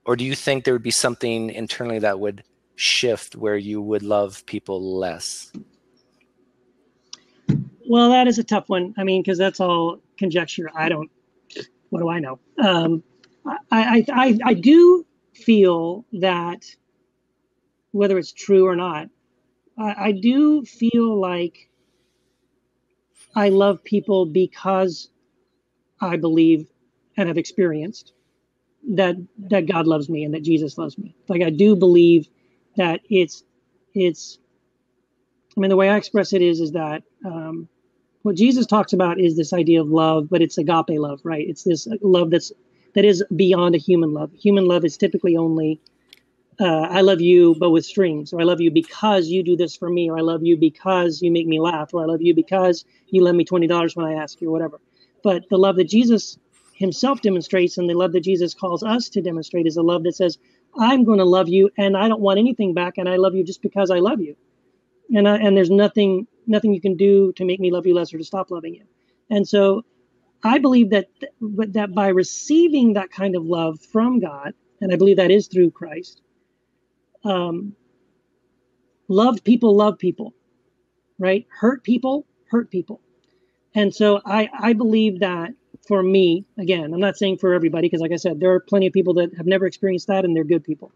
Or do you think there would be something internally that would shift where you would love people less? Well, that is a tough one. I mean, because that's all conjecture. I don't. What do I know? I do feel that, whether it's true or not, I do feel like I love people because I believe and have experienced that God loves me and that Jesus loves me. Like, I do believe that it's. I mean, the way I express it is that, what Jesus talks about is this idea of love, but it's agape love, right? It's this love that is beyond a human love. Human love is typically only, I love you, but with strings, or I love you because you do this for me, or I love you because you make me laugh, or I love you because you lend me $20 when I ask you, or whatever. But the love that Jesus himself demonstrates, and the love that Jesus calls us to demonstrate, is a love that says, I'm going to love you, and I don't want anything back, and I love you just because I love you. And there's nothing you can do to make me love you less or to stop loving you. And so I believe that by receiving that kind of love from God, and I believe that is through Christ, um, love people, right? Hurt people. And so I believe that, for me, again, I'm not saying for everybody, because, like I said, there are plenty of people that have never experienced that, and they're good people.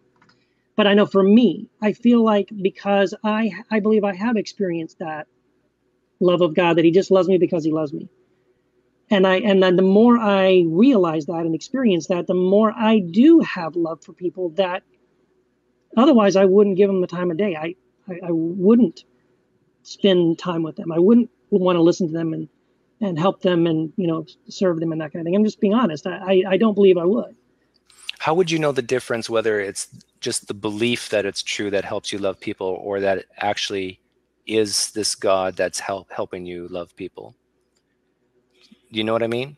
But I know for me, I feel like, because I believe I have experienced that love of God, that He just loves me because He loves me. And then the more I realize that and experience that, the more I do have love for people that otherwise I wouldn't give them the time of day. I wouldn't spend time with them. I wouldn't want to listen to them and help them, and serve them and that kind of thing. I'm just being honest. I don't believe I would. How would you know the difference, whether it's just the belief that it's true that helps you love people, or that it actually is this God that's helping you love people? Do you know what I mean?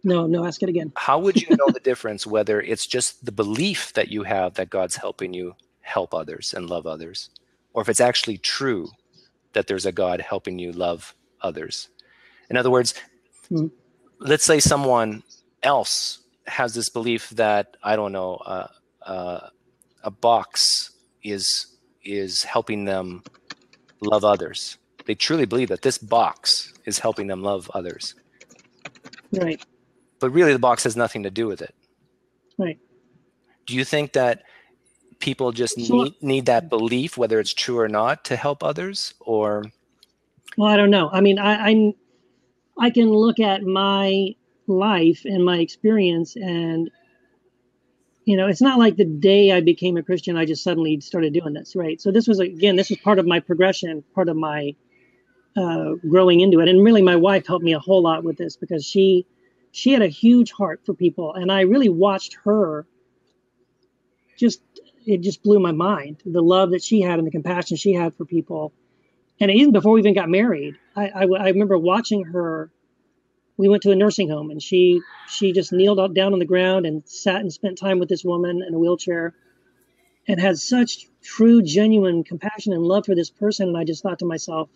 No, no, ask it again. How would you know the difference, whether it's just the belief that you have that God's helping you help others and love others, or if it's actually true that there's a God helping you love others. In other words, let's say someone else has this belief that, I don't know, a box is helping them love others. They truly believe that this box is helping them love others. Right. But really, the box has nothing to do with it. Right. Do you think that people just need that belief, whether it's true or not, to help others? Or, well, I don't know. I mean, I can look at my life and my experience, and it's not like the day I became a Christian, I just suddenly started doing this, right? So this was part of my progression, part of my growing into it. And really, my wife helped me a whole lot with this, because she had a huge heart for people, and I really watched her. It just blew my mind, the love that she had and the compassion she had for people. And even before we even got married, I remember watching her. We went to a nursing home, and she just kneeled down on the ground and sat and spent time with this woman in a wheelchair, and had such true, genuine compassion and love for this person. And I just thought to myself,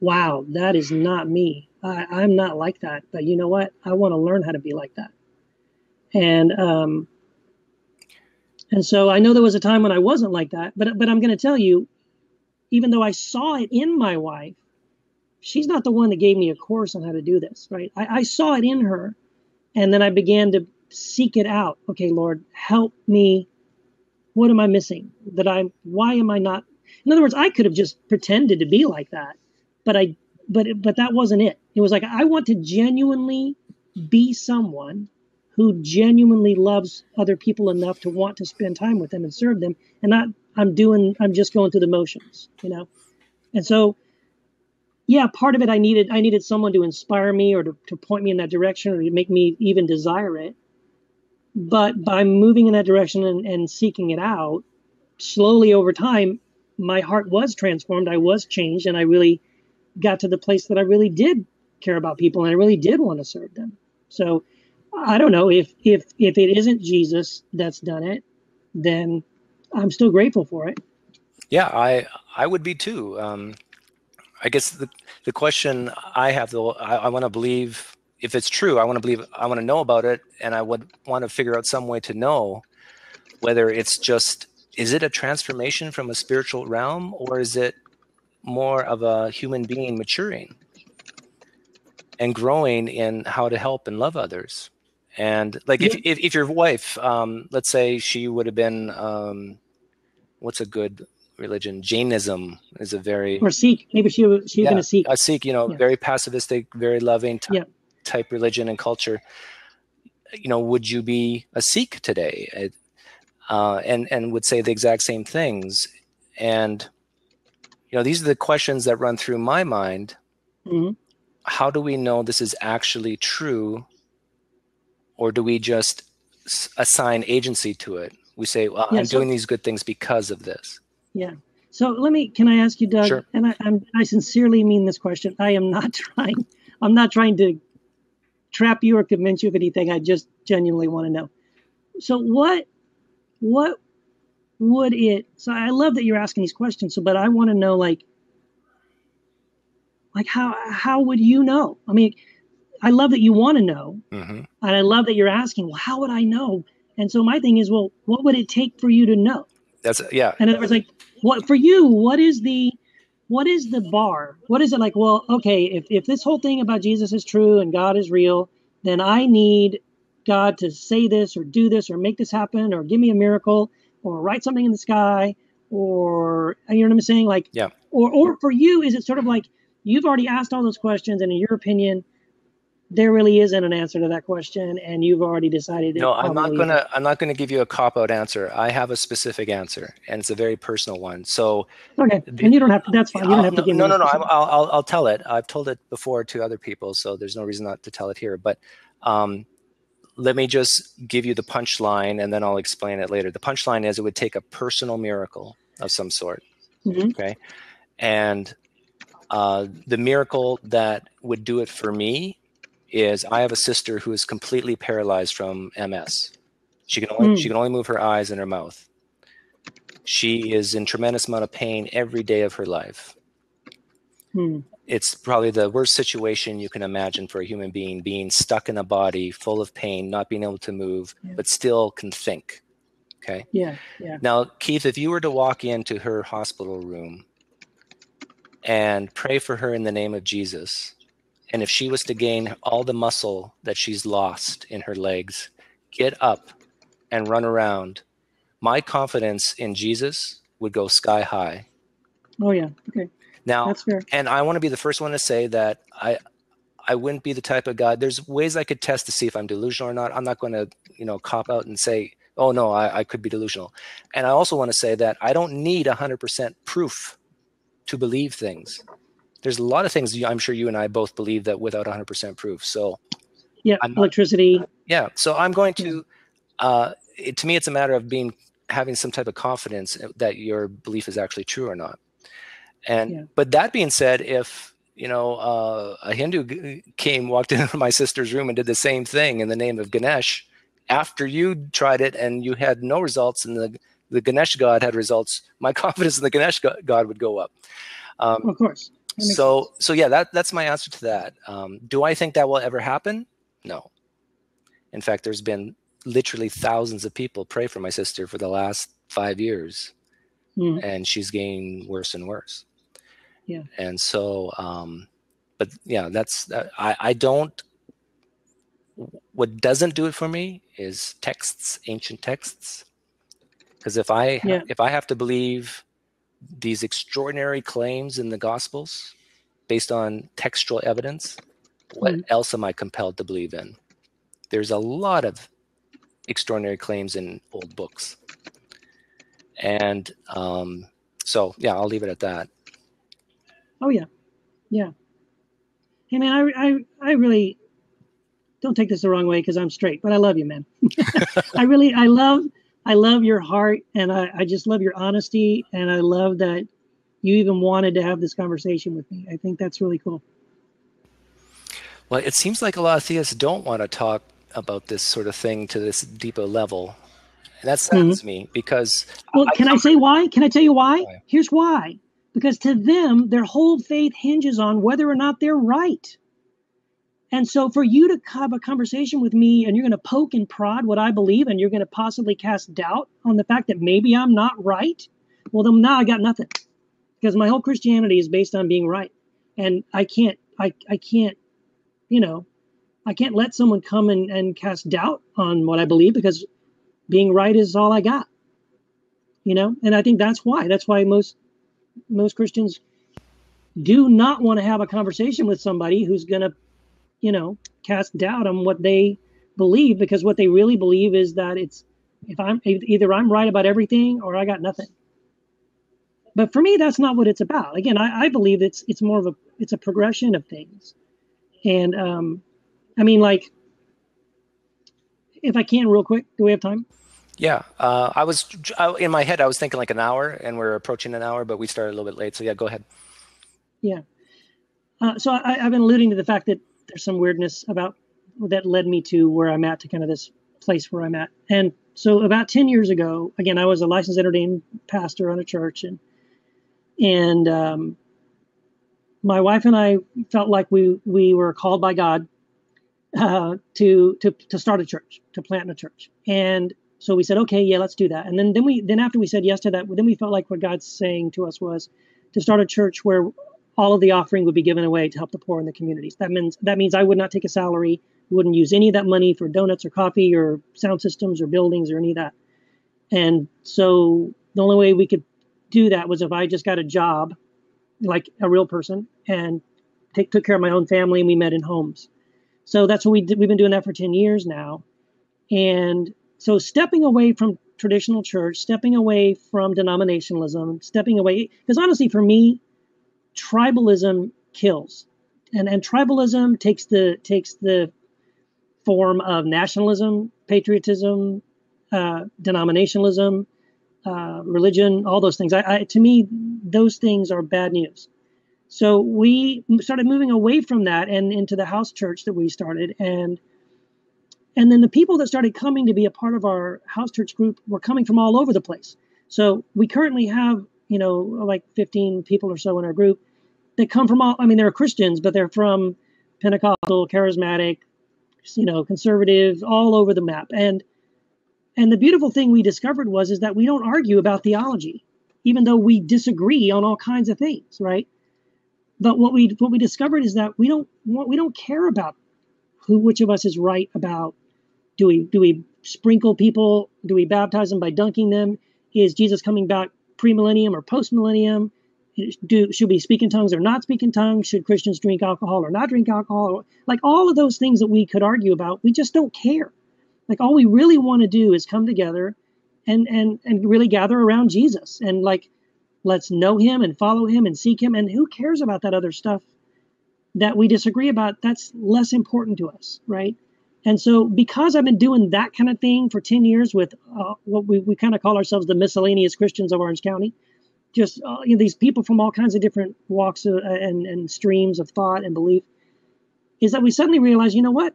wow, that is not me. I'm not like that. But you know what? I want to learn how to be like that. And so I know there was a time when I wasn't like that. But I'm going to tell you, even though I saw it in my wife, she's not the one that gave me a course on how to do this, right? I saw it in her, and then I began to seek it out. Okay, Lord, help me. What am I missing? Why am I not? In other words, I could have just pretended to be like that, but that wasn't it. It was like, I want to genuinely be someone who genuinely loves other people enough to want to spend time with them and serve them, and not I'm just going through the motions, And so, yeah, part of it, I needed someone to inspire me, or to point me in that direction, or to make me even desire it. But by moving in that direction and seeking it out, slowly over time, my heart was transformed. I was changed, and I really got to the place that I really did care about people, and I really did want to serve them. So I don't know if it isn't Jesus that's done it, then I'm still grateful for it. yeah, I would be too. I guess the question I have, though, I want to believe, if it's true, I want to know about it, and I would want to figure out some way to know whether it's just, is it a transformation from a spiritual realm, or is it more of a human being maturing and growing in how to help and love others? And like, if your wife, let's say she would have been, what's a good religion? Jainism is a very, or Sikh. Maybe she had been a Sikh. A Sikh, very pacifistic, very loving type religion and culture. Would you be a Sikh today? And would say the exact same things. And these are the questions that run through my mind. Mm-hmm. How do we know this is actually true, or do we just assign agency to it? We say, well, I'm doing these good things because of this. Yeah. So can I ask you, Doug? Sure. And I sincerely mean this question. I'm not trying to trap you or convince you of anything. I just genuinely want to know. So what would it? So I love that you're asking these questions. So, but I want to know, like how would you know? I mean, I love that you want to know, mm-hmm. and I love that you're asking. Well, how would I know? And so my thing is, well, what would it take for you to know? Yeah. And it was like, what for you? What is the bar? What is it like? Well, okay, if this whole thing about Jesus is true and God is real, then I need God to say this or do this or make this happen or give me a miracle or write something in the sky, or you know what I'm saying? Like, yeah. Or for you, is it sort of like you've already asked all those questions, and in your opinion, there really isn't an answer to that question, and you've already decided? No, I'm not gonna give you a cop-out answer. I have a specific answer, and it's a very personal one. So okay, and you don't have to. That's fine. You don't have to give me. No. I'll tell it. I've told it before to other people, so there's no reason not to tell it here. But let me just give you the punchline, and then I'll explain it later. The punchline is, it would take a personal miracle of some sort. Mm-hmm. Okay, and the miracle that would do it for me is, I have a sister who is completely paralyzed from MS. She can only move her eyes and her mouth. She is in tremendous amount of pain every day of her life. It's probably the worst situation you can imagine for a human being stuck in a body full of pain, not being able to move, but still can think. Okay. Yeah. Now, Keith, if you were to walk into her hospital room and pray for her in the name of Jesus, and if she was to gain all the muscle that she's lost in her legs, get up and run around, my confidence in Jesus would go sky high. Oh yeah. Okay. Now, that's fair. And I want to be the first one to say that I wouldn't be the type of guy. There's ways I could test to see if I'm delusional or not. I'm not going to, cop out and say, oh no, I could be delusional. And I also want to say that I don't need 100% proof to believe things. There's a lot of things I'm sure you and I both believe that without 100% proof. So yeah, electricity. Yeah. So I'm going to, to me, it's a matter of having some type of confidence that your belief is actually true or not. But that being said, if a Hindu walked into my sister's room and did the same thing in the name of Ganesh, after you tried it and you had no results and the Ganesh god had results, my confidence in the Ganesh god would go up. Of course. So yeah, that's my answer to that. Do I think that will ever happen? No. In fact, there's been literally thousands of people pray for my sister for the last 5 years, and she's getting worse and worse. Yeah. And so, but yeah, I don't, what doesn't do it for me is texts, ancient texts. Because if I have to believe these extraordinary claims in the Gospels based on textual evidence, what else am I compelled to believe in? There's a lot of extraordinary claims in old books. And so, yeah, I'll leave it at that. Oh, yeah. Yeah. Hey, man, I really, don't take this the wrong way because I'm straight, but I love you, man. I love your heart, and I just love your honesty, and I love that you even wanted to have this conversation with me. I think that's really cool. Well, it seems like a lot of theists don't want to talk about this sort of thing to this deeper level. And that saddens me because... Well, can I say why? Can I tell you why? Here's why. Because to them, their whole faith hinges on whether or not they're right. And so for you to have a conversation with me and you're going to poke and prod what I believe, and you're going to possibly cast doubt on the fact that maybe I'm not right, well, then now I got nothing. Because my whole Christianity is based on being right. And I can't let someone come and cast doubt on what I believe, because being right is all I got. And I think that's why most Christians do not want to have a conversation with somebody who's going to, cast doubt on what they believe, because what they really believe is that either I'm right about everything or I got nothing. But for me, that's not what it's about. Again, I believe it's more of it's a progression of things. And I mean, like, if I can real quick, do we have time? Yeah. In my head, I was thinking like an hour, and we're approaching an hour, but we started a little bit late. So yeah, go ahead. Yeah. So I've been alluding to the fact that there's some weirdness about that led me to where I'm at, to kind of this place where I'm at. And so about 10 years ago, again, I was a licensed ordained pastor on a church, and my wife and I felt like we were called by God to start a church, to plant a church. And so we said, okay, yeah, let's do that. And then after we said yes to that, then we felt like what God's saying to us was to start a church where all of the offering would be given away to help the poor in the communities. That means I would not take a salary, wouldn't use any of that money for donuts or coffee or sound systems or buildings or any of that. And so the only way we could do that was if I just got a job, like a real person, and took care of my own family, and we met in homes. So that's what we did. We've been doing that for 10 years now. And so stepping away from traditional church, stepping away from denominationalism, stepping away, because honestly, for me, tribalism kills, and tribalism takes the form of nationalism, patriotism, denominationalism, religion, all those things. To me, those things are bad news. So we started moving away from that and into the house church that we started, and then the people that started coming to be a part of our house church group were coming from all over the place. So we currently have, like 15 people or so in our group that come from all, I mean, they're Christians, but they're from Pentecostal, charismatic, conservative, all over the map. And the beautiful thing we discovered is that we don't argue about theology, even though we disagree on all kinds of things, right? But what we discovered is that we don't care about which of us is right about. Do we sprinkle people? Do we baptize them by dunking them? Is Jesus coming back pre-millennium or post-millennium? Should we speak in tongues or not speak in tongues? Should Christians drink alcohol or not drink alcohol? Like all of those things that we could argue about, we just don't care. Like all we really want to do is come together and really gather around Jesus and like let's know him and follow him and seek him. And who cares about that other stuff that we disagree about? That's less important to us, right? And so because I've been doing that kind of thing for 10 years with what we kind of call ourselves the miscellaneous Christians of Orange County, just these people from all kinds of different walks and streams of thought and belief, is that we suddenly realize, you know what?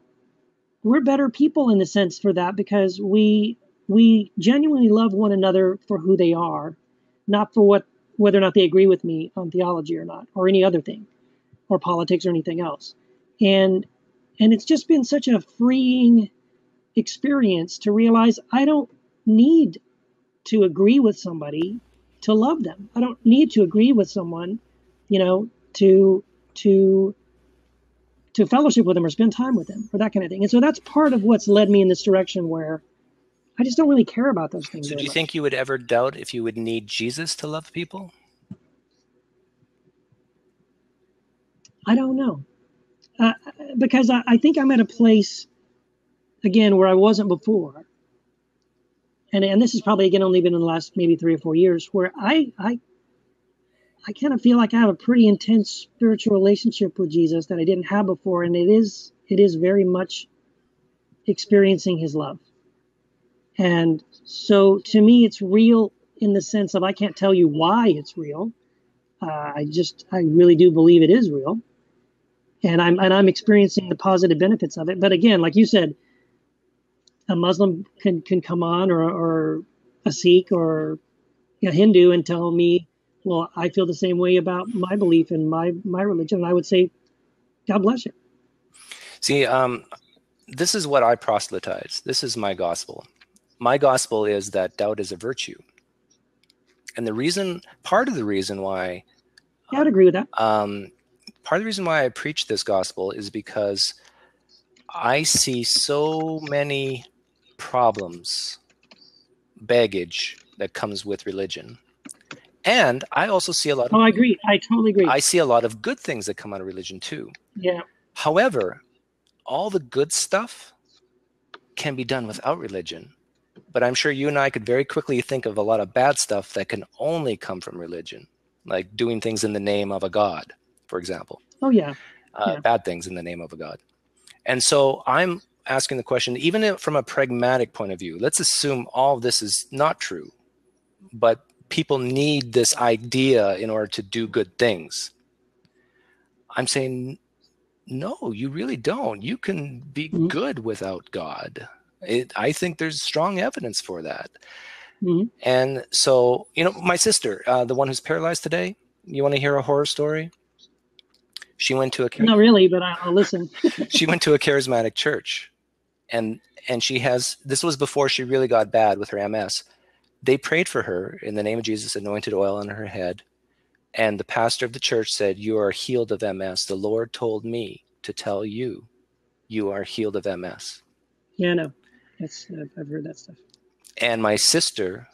We're better people in the sense for that because we genuinely love one another for who they are, not for whether or not they agree with me on theology or not, or any other thing, or politics or anything else. And it's just been such a freeing experience to realize I don't need to agree with somebody to love them. I don't need to agree with someone, to fellowship with them or spend time with them or that kind of thing. And so that's part of what's led me in this direction where I just don't really care about those things. So do you think you would ever doubt if you would need Jesus to love people? I don't know. Because I think I'm at a place, again, where I wasn't before. And this has probably, again, only been in the last maybe 3 or 4 years, where I kind of feel like I have a pretty intense spiritual relationship with Jesus that I didn't have before. And it is very much experiencing his love. And so to me, it's real in the sense of I can't tell you why it's real. I really do believe it is real. And I'm experiencing the positive benefits of it. But again, like you said, a Muslim can come on or a Sikh or a Hindu and tell me, well, I feel the same way about my belief in my religion. And I would say, God bless you. See, this is what I proselytize. This is my gospel. My gospel is that doubt is a virtue. And part of the reason why... Yeah, I'd agree with that. Part of the reason why I preach this gospel is because I see so many problems, baggage that comes with religion. And I also see a lot of... I agree. I totally agree. I see a lot of good things that come out of religion too. Yeah. However, all the good stuff can be done without religion. But I'm sure you and I could very quickly think of a lot of bad stuff that can only come from religion, like doing things in the name of a god, for example. Oh, yeah. Bad things in the name of a god. And so I'm asking the question, even from a pragmatic point of view, let's assume all of this is not true, but people need this idea in order to do good things. I'm saying, no, you really don't. You can be good without God. I think there's strong evidence for that. And so, my sister, the one who's paralyzed today, you want to hear a horror story? She went to Not really, but I'll listen. She went to a charismatic church, and this was before she really got bad with her MS. They prayed for her in the name of Jesus, anointed oil on her head. And the pastor of the church said, "You are healed of MS. The Lord told me to tell you, you are healed of MS." Yeah, I know. I've heard that stuff. And my sister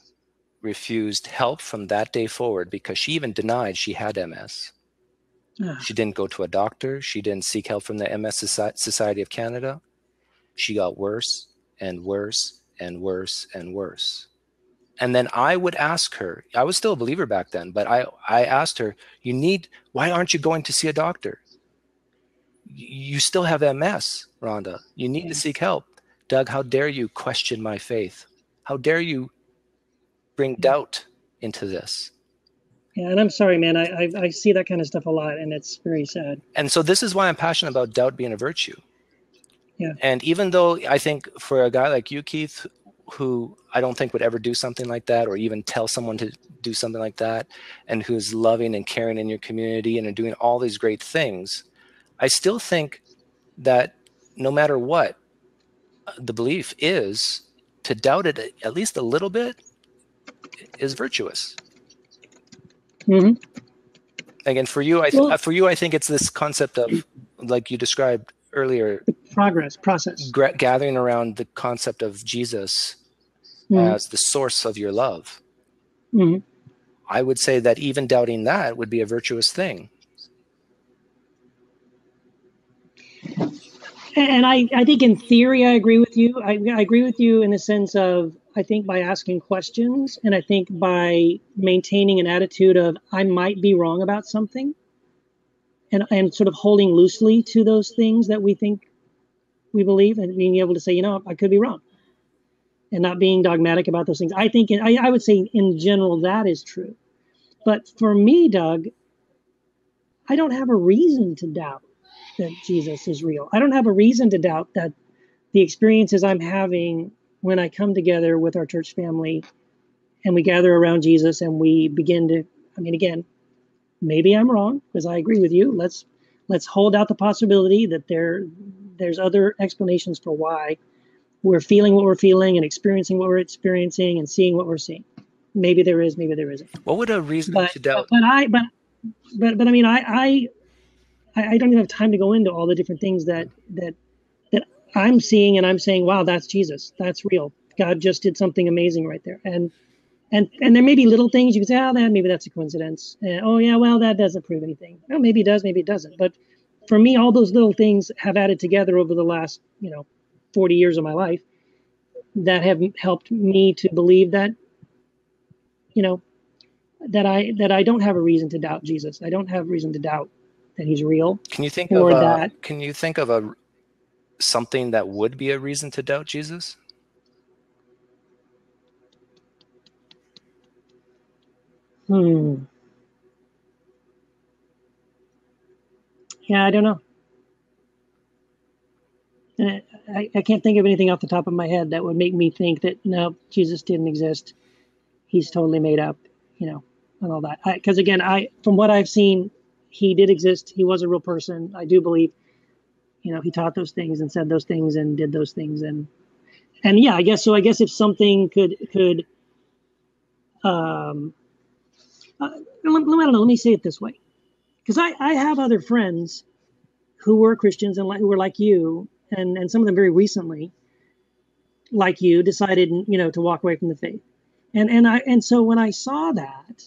refused help from that day forward because she even denied she had MS. She didn't go to a doctor. She didn't seek help from the MS Society of Canada. She got worse and worse and worse and worse. And then I would ask her, I was still a believer back then, but I asked her, why aren't you going to see a doctor? You still have MS, Rhonda. You need to seek help. Doug, how dare you question my faith? How dare you bring doubt into this? Yeah, and I'm sorry, man. I see that kind of stuff a lot, and it's very sad. And so this is why I'm passionate about doubt being a virtue. Yeah. And even though I think for a guy like you, Keith, who I don't think would ever do something like that, or even tell someone to do something like that, and who's loving and caring in your community and are doing all these great things, I still think that no matter what the belief is, to doubt it at least a little bit is virtuous. Hmm. Again, for you, Well, I think it's this concept of, like you described earlier, the process. gathering around the concept of Jesus Hmm. as the source of your love. Hmm. I would say that even doubting that would be a virtuous thing. And I think in theory, I agree with you. I agree with you in the sense of, I think by asking questions, and I think by maintaining an attitude of, I might be wrong about something, and sort of holding loosely to those things that we think we believe, and being able to say, I could be wrong, and not being dogmatic about those things. I think, I would say in general, that is true. But for me, Doug, I don't have a reason to doubt that Jesus is real. I don't have a reason to doubt that the experiences I'm having when I come together with our church family and we gather around Jesus and we begin to, I mean, again, maybe I'm wrong, because I agree with you. Let's hold out the possibility that there's other explanations for why we're feeling what we're feeling and experiencing what we're experiencing and seeing what we're seeing. Maybe there is, maybe there isn't. What would a reason But to doubt? I mean, I don't even have time to go into all the different things that I'm seeing, and I'm saying, wow, that's Jesus. That's real. God just did something amazing right there. And there may be little things you can say, oh, maybe that's a coincidence. Oh yeah, well, that doesn't prove anything. Well, maybe it does, maybe it doesn't. But for me, all those little things have added together over the last 40 years of my life that have helped me to believe that you know that I don't have a reason to doubt Jesus. I don't have a reason to doubt that he's real, Can you think of or a that can you think of a something that would be a reason to doubt Jesus? hmm, yeah, I don't know. I can't think of anything off the top of my head that would make me think that no, Jesus didn't exist. He's totally made up, and all that. Because again, from what I've seen, he did exist. He was a real person. I do believe, he taught those things and said those things and did those things, and yeah, I guess so. I guess if something could um, I don't know. Let me say it this way, because I have other friends who were Christians and who were like you, and some of them very recently, like you, decided to walk away from the faith. And so when I saw that,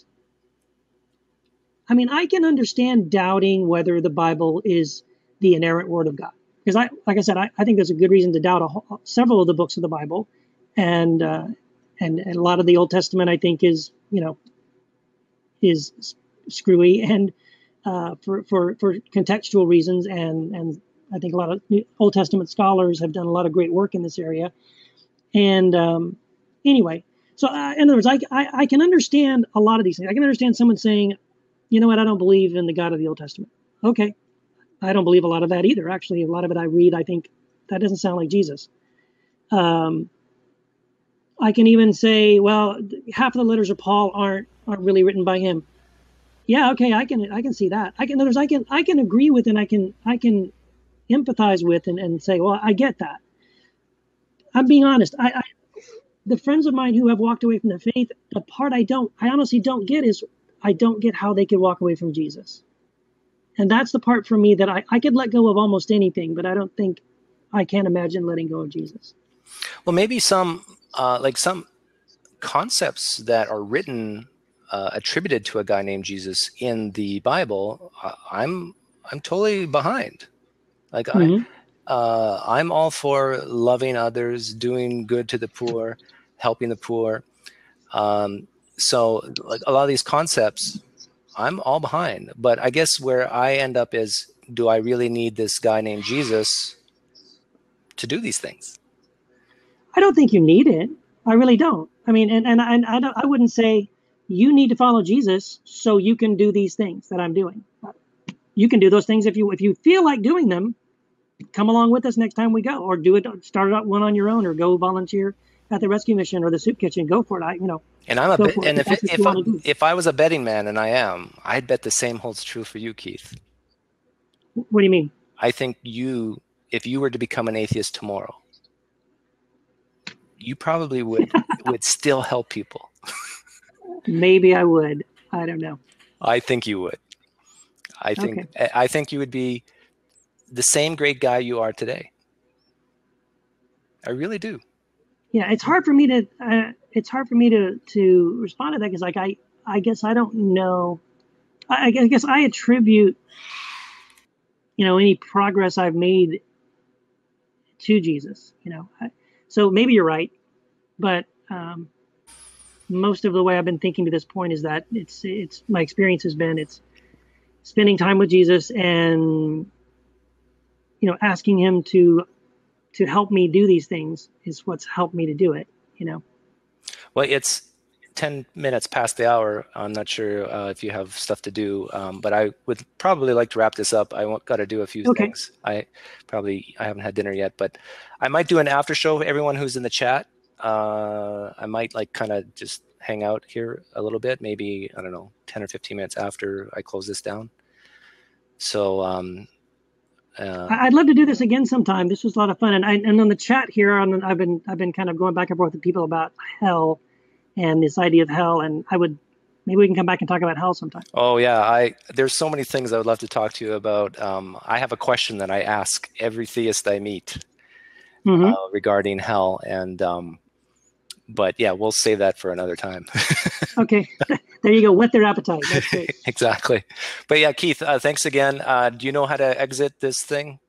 I mean, I can understand doubting whether the Bible is the inerrant word of God, because like I said, I think there's a good reason to doubt several of the books of the Bible, and and a lot of the Old Testament I think is screwy, and for contextual reasons, and I think a lot of Old Testament scholars have done a lot of great work in this area. And anyway, so in other words, I can understand a lot of these things. I can understand someone saying, you know what, I don't believe in the God of the Old Testament. Okay, I don't believe a lot of that either. Actually, a lot of it I read, I think that doesn't sound like Jesus. Um, I can even say, well, half of the letters of Paul aren't really written by him. Yeah, okay, I can see that. I can agree with, and I can empathize with, and say, well, I get that. I'm being honest. The friends of mine who have walked away from the faith, the part I honestly don't get is, I don't get how they could walk away from Jesus. And that's the part for me that I could let go of almost anything, but I don't think I can't imagine letting go of Jesus. Well, maybe some some concepts that are written attributed to a guy named Jesus in the Bible, I'm totally behind. Like Mm-hmm. I'm all for loving others, doing good to the poor, helping the poor. So like a lot of these concepts, I'm all behind. But I guess where I end up is, do I really need this guy named Jesus to do these things? I don't think you need it. I really don't. I mean, and I wouldn't say you need to follow Jesus so you can do these things that I'm doing. You can do those things if you feel like doing them. Come along with us next time we go, or do it. Start out one on your own, or go volunteer at the rescue mission or the soup kitchen, go for it. And I'm a go bit, for it and if that's what you want to do. if I was a betting man, and I am, I'd bet the same holds true for you, Keith. What do you mean? I think if you were to become an atheist tomorrow, you probably would still help people. Maybe I would. I don't know. I think you would. Okay. I think you would be the same great guy you are today. I really do. Yeah, it's hard for me to respond to that because I guess I don't know. I guess I attribute any progress I've made to Jesus. So maybe you're right, but most of the way I've been thinking to this point is that it's my experience has been it's spending time with Jesus and asking him to help me do these things is what's helped me to do it. Well, it's 10 minutes past the hour. I'm not sure if you have stuff to do, but I would probably like to wrap this up. I got to do a few Okay. things. I haven't had dinner yet, but I might do an after show. Everyone who's in the chat, I might kind of just hang out here a little bit, maybe, I don't know, 10 or 15 minutes after I close this down. So I'd love to do this again sometime. This was a lot of fun, and on the chat here, I've been kind of going back and forth with people about hell and this idea of hell, and maybe we can come back and talk about hell sometime. Oh yeah, there's so many things I would love to talk to you about. I have a question that I ask every theist I meet regarding hell, and but yeah, we'll save that for another time. Okay, there you go. Whet their appetite. That's great. Exactly. But yeah, Keith, thanks again. Do you know how to exit this thing?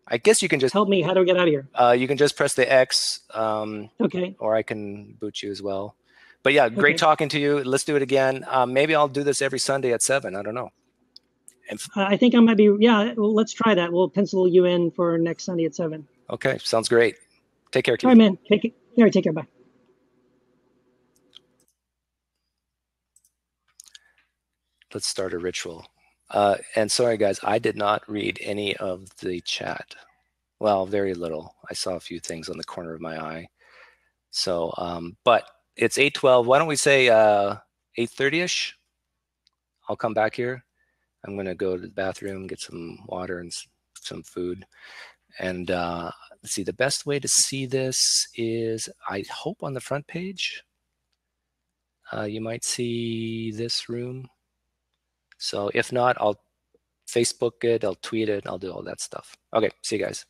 I guess you can just help me. How do we get out of here? You can just press the X. Okay. Or I can boot you as well. But yeah, great talking to you. Let's do it again. Maybe I'll do this every Sunday at 7. I don't know. I think I might be. Yeah, well, let's try that. We'll pencil you in for next Sunday at 7. Okay, sounds great. Take care, Keith. All right, man. Take care. Bye. Let's start a ritual. And sorry, guys, I did not read any of the chat. Well, very little. I saw a few things on the corner of my eye. So, but it's 8:12. Why don't we say 8:30ish? I'll come back here. I'm going to go to the bathroom, get some water and some food. And let's see, the best way to see this is, I hope, on the front page. You might see this room. So if not, I'll Facebook it, I'll tweet it, I'll do all that stuff. Okay, see you guys.